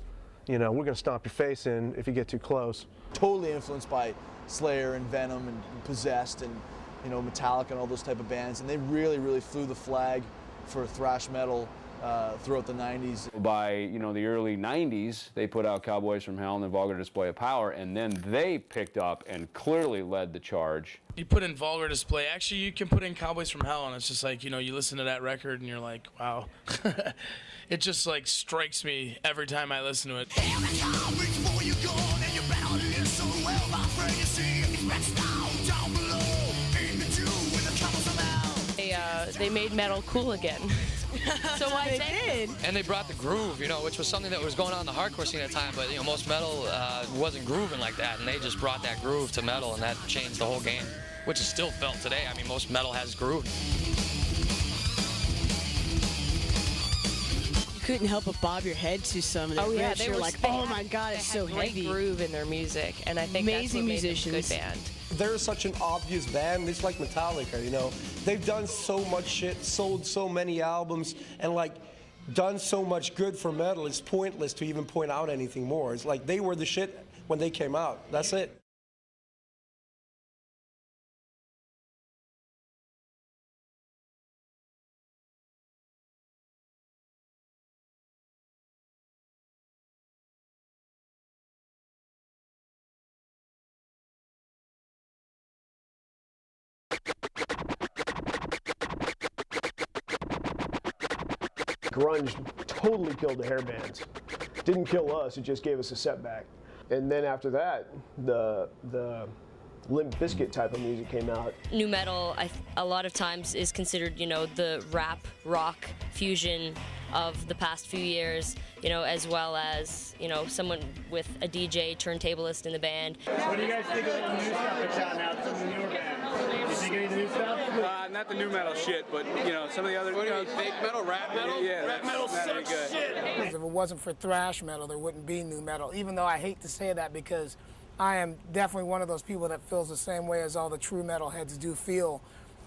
you know, we're gonna stomp your face in if you get too close. Totally influenced by Slayer and Venom and Possessed and, you know, Metallica and all those type of bands, and they really, really flew the flag for thrash metal throughout the 90s. By, you know, the early 90s, they put out Cowboys from Hell and the Vulgar Display of Power, and then they picked up and clearly led the charge. You put in Vulgar Display, actually you can put in Cowboys from Hell, and it's just like, you know, you listen to that record and you're like, wow. It just like strikes me every time I listen to it. They made metal cool again. So why they did. And they brought the groove, you know, which was something that was going on in the hardcore scene at the time, but, you know, most metal wasn't grooving like that, and they just brought that groove to metal, and that changed the whole game, which is still felt today. I mean, most metal has groove. You couldn't help but bob your head to some of the riffs. They were were like, oh my God, it's so great heavy. Groove in their music, and I think amazing that's what musicians. made them a good band. They're such an obvious band. It's like Metallica, you know. They've done so much shit, sold so many albums, and like done so much good for metal. It's pointless to even point out anything more. It's like they were the shit when they came out. That's it. Grunge totally killed the hair bands. Didn't kill us, it just gave us a setback. And then after that, the Limp Bizkit type of music came out. Nu metal, a lot of times, is considered, you know, the rap rock fusion of the past few years, you know, as well as, you know, someone with a DJ turntablist in the band. What do you guys think of the new stuff that's out now? Some of the newer bands. You think any of the new stuff? Not the new metal shit, but you know, some of the other. What do you mean, fake metal, rap metal? Yeah, rap metal sucks shit. If it wasn't for thrash metal, there wouldn't be nu metal. Even though I hate to say that, because I am definitely one of those people that feels the same way as all the true metalheads do feel,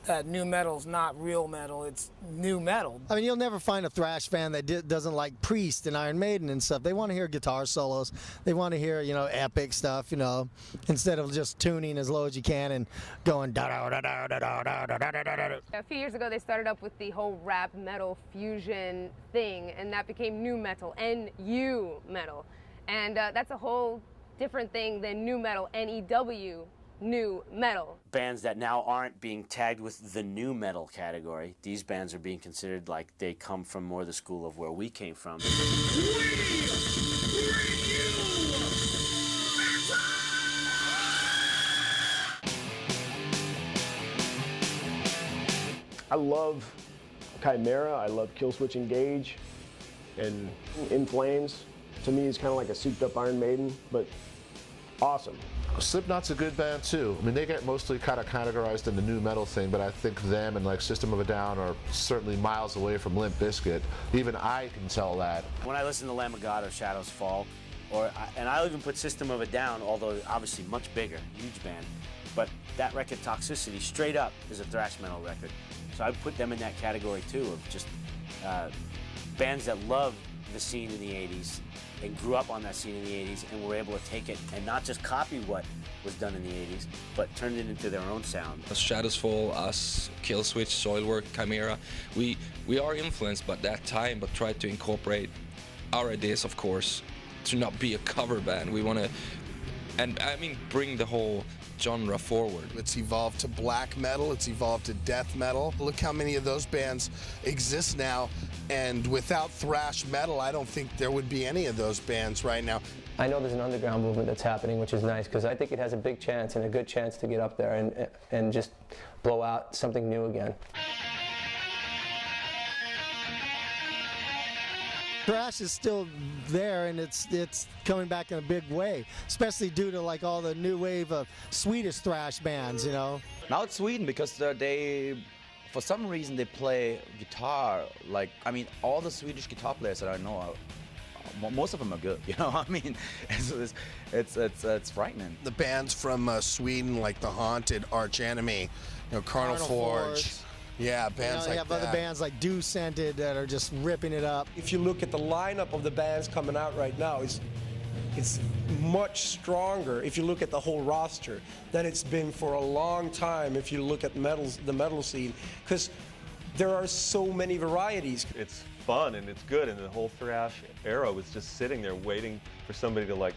that nu metal's not real metal, it's nu metal. I mean, you'll never find a thrash fan that doesn't like Priest and Iron Maiden and stuff. They want to hear guitar solos. They want to hear, you know, epic stuff, you know, instead of just tuning as low as you can and going da da da da da da da da da da da. A few years ago, they started up with the whole rap metal fusion thing, and that became nu metal, N-U metal. And that's a whole different thing than nu metal, N-E-W. Nu metal. Bands that now aren't being tagged with the nu metal category, these bands are being considered like they come from more the school of where we came from. I love Chimera, I love Killswitch Engage, and In Flames. To me, it's kind of like a souped up Iron Maiden, but awesome. Slipknot's a good band too. I mean, they get mostly kind of categorized in the nu metal thing, but I think them and like System of a Down are certainly miles away from Limp Bizkit. Even I can tell that. When I listen to Lamb of God or Shadows Fall, and I'll even put System of a Down, although obviously much bigger, huge band, but that record Toxicity straight up is a thrash metal record. So I put them in that category too, of just bands that love the scene in the 80s and grew up on that scene in the 80s and were able to take it and not just copy what was done in the 80s, but turned it into their own sound. Shadows Fall, us, Killswitch, Soilwork, Chimera, we are influenced by that time, but try to incorporate our ideas, of course, to not be a cover band. We want to, and I mean, bring the whole genre forward. It's evolved to black metal, it's evolved to death metal. Look how many of those bands exist now, and without thrash metal, I don't think there would be any of those bands right now. I know there's an underground movement that's happening, which is nice, because I think it has a big chance and a good chance to get up there and just blow out something new again. Thrash is still there, and it's coming back in a big way, especially due to like all the new wave of Swedish thrash bands, you know. Now it's Sweden because they, for some reason, they play guitar. Like, I mean, all the Swedish guitar players that I know are, most of them are good, you know. I mean, it's frightening. The bands from Sweden, like the Haunted, Arch Enemy, you know, Carnal Forge. Yeah, bands like that. You have other bands like Do Scented that are just ripping it up. If you look at the lineup of the bands coming out right now, it's much stronger if you look at the whole roster than it's been for a long time if you look at the metal scene, because there are so many varieties. It's fun and it's good, and the whole thrash era was just sitting there waiting for somebody to like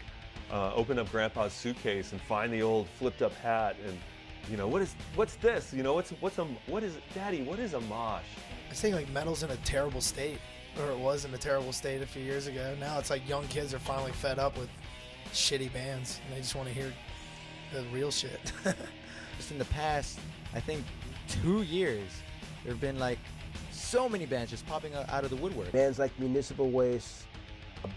open up Grandpa's suitcase and find the old flipped up hat and, you know, what's this? You know, what is Daddy? What is a mosh? I think like metal's in a terrible state, or it was in a terrible state a few years ago. Now it's like young kids are finally fed up with shitty bands and they just want to hear the real shit. Just in the past, I think 2 years, there have been like so many bands just popping out of the woodwork. Bands like Municipal Waste,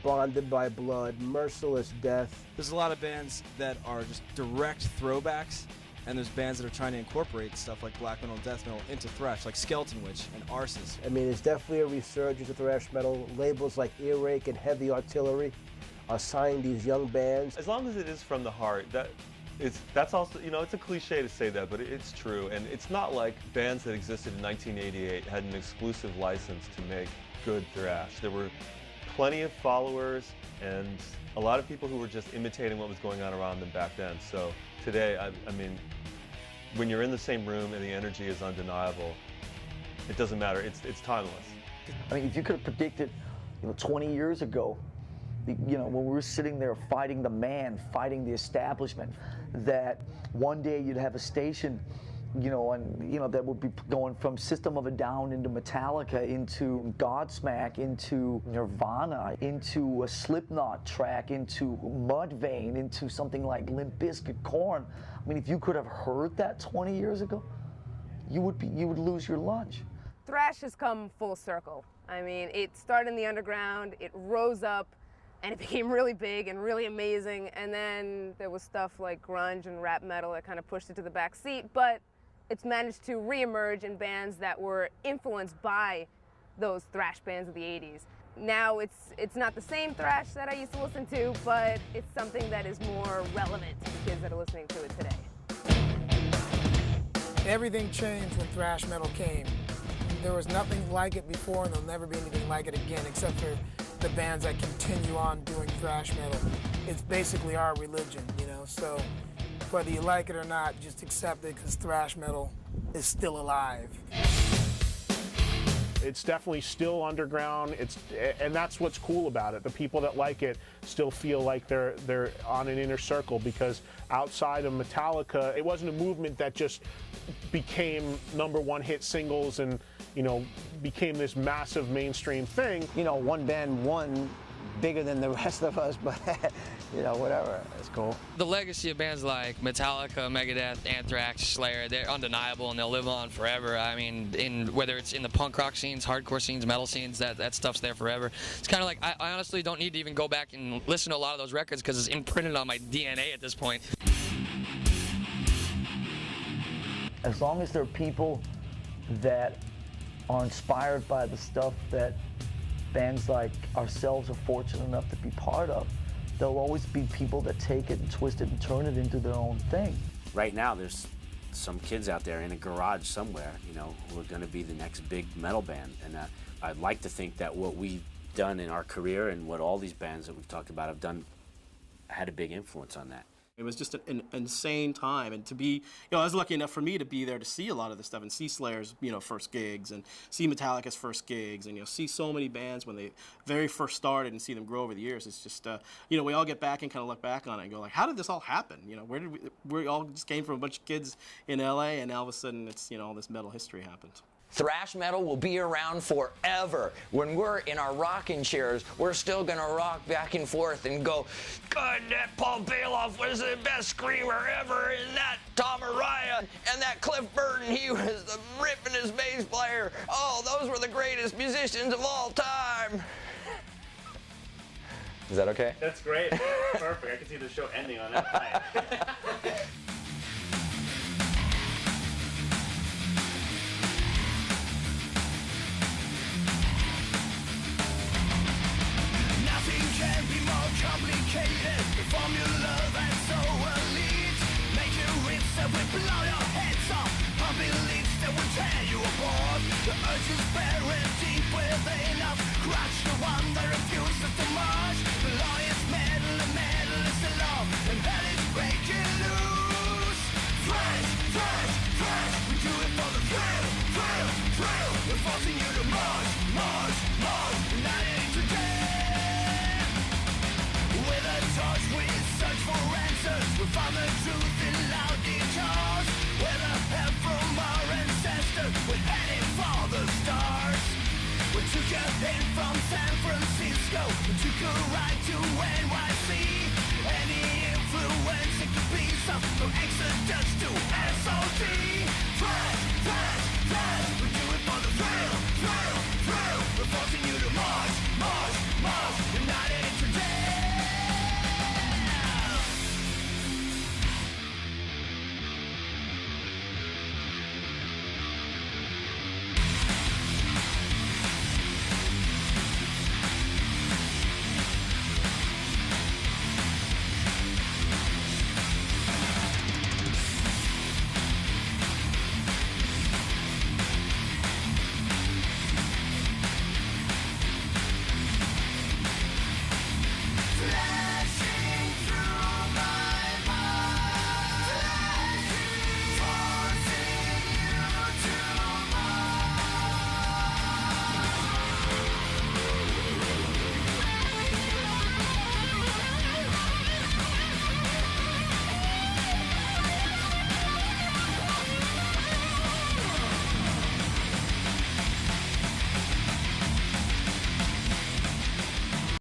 Bonded by Blood, Merciless Death. There's a lot of bands that are just direct throwbacks, and there's bands that are trying to incorporate stuff like black metal and death metal into thrash, like Skeleton Witch and Arsis. I mean, it's definitely a resurgence of thrash metal. Labels like Earache and Heavy Artillery are signing these young bands. As long as it is from the heart, that's also, you know, it's a cliche to say that, but it's true. And it's not like bands that existed in 1988 had an exclusive license to make good thrash. There were plenty of followers and a lot of people who were just imitating what was going on around them back then. So today, I mean, when you're in the same room and the energy is undeniable, it doesn't matter. It's timeless. I mean, if you could have predicted, 20 years ago, when we were sitting there fighting the man, fighting the establishment, that one day you'd have a station you know, and, you know, that would be going from System of a Down into Metallica, into Godsmack, into Nirvana, into a Slipknot track, into Mudvayne, into something like Limp Bizkit, Korn. I mean, if you could have heard that 20 years ago, you would lose your lunch. Thrash has come full circle. I mean, it started in the underground, it rose up, and it became really big and really amazing, and then there was stuff like grunge and rap metal that kind of pushed it to the back seat, but it's managed to reemerge in bands that were influenced by those thrash bands of the 80s. Now it's not the same thrash that I used to listen to, but it's something that is more relevant to the kids that are listening to it today. Everything changed when thrash metal came. There was nothing like it before, and there'll never be anything like it again, except for the bands that continue on doing thrash metal. It's basically our religion, you know, so whether you like it or not, just accept it, because thrash metal is still alive. It's definitely still underground. And that's what's cool about it. The people that like it still feel like they're on an inner circle, because outside of Metallica, it wasn't a movement that just became #1 hit singles and, you know, became this massive mainstream thing. You know, one band won bigger than the rest of us, but you know, whatever, it's cool. The legacy of bands like Metallica, Megadeth, Anthrax, Slayer, they're undeniable and they'll live on forever. I mean, whether it's in the punk rock scenes, hardcore scenes, metal scenes, that stuff's there forever. It's kind of like, I honestly don't need to even go back and listen to a lot of those records because it's imprinted on my DNA at this point. As long as there are people that are inspired by the stuff that bands like ourselves are fortunate enough to be part of, there'll always be people that take it and twist it and turn it into their own thing. Right now, there's some kids out there in a garage somewhere, you know, who are going to be the next big metal band. And I'd like to think that what we've done in our career and what all these bands that we've talked about have done had a big influence on that. It was just an insane time, and to be, you know, I was lucky enough for me to be there to see a lot of this stuff and see Slayer's, you know, first gigs and see Metallica's first gigs, and, you know, see so many bands when they very first started and see them grow over the years. It's just, you know, we all get back and kind of look back on it and go like, how did this all happen? You know, we all just came from a bunch of kids in LA, and all of a sudden it's, you know, all this metal history happened. Thrash metal will be around forever. When we're in our rocking chairs, we're still gonna rock back and forth and go, God, that Paul Bailoff was the best screamer ever, and that Tom Araya, and that Cliff Burton, he was the rippingest bass player. Oh, those were the greatest musicians of all time. Is that okay? That's great. Perfect. I can see the show ending on that night. Complicated, the formula that's so elite. Make you rich that will blow your heads off. Pumping leads that will tear you apart. The urge is buried deep within us. Crush the one that refuses to march. The law is metal, the metal is the law, and hell is breaking loose. Thrash, thrash, thrash. We do it for the thrill, thrill, thrill. We're forcing you to march, march, march. Not today. With a torch we search for answers. We found the truth in loud detours. With a help from our ancestors, we're heading for the stars. We took a hint from San Francisco. We took a ride to NY.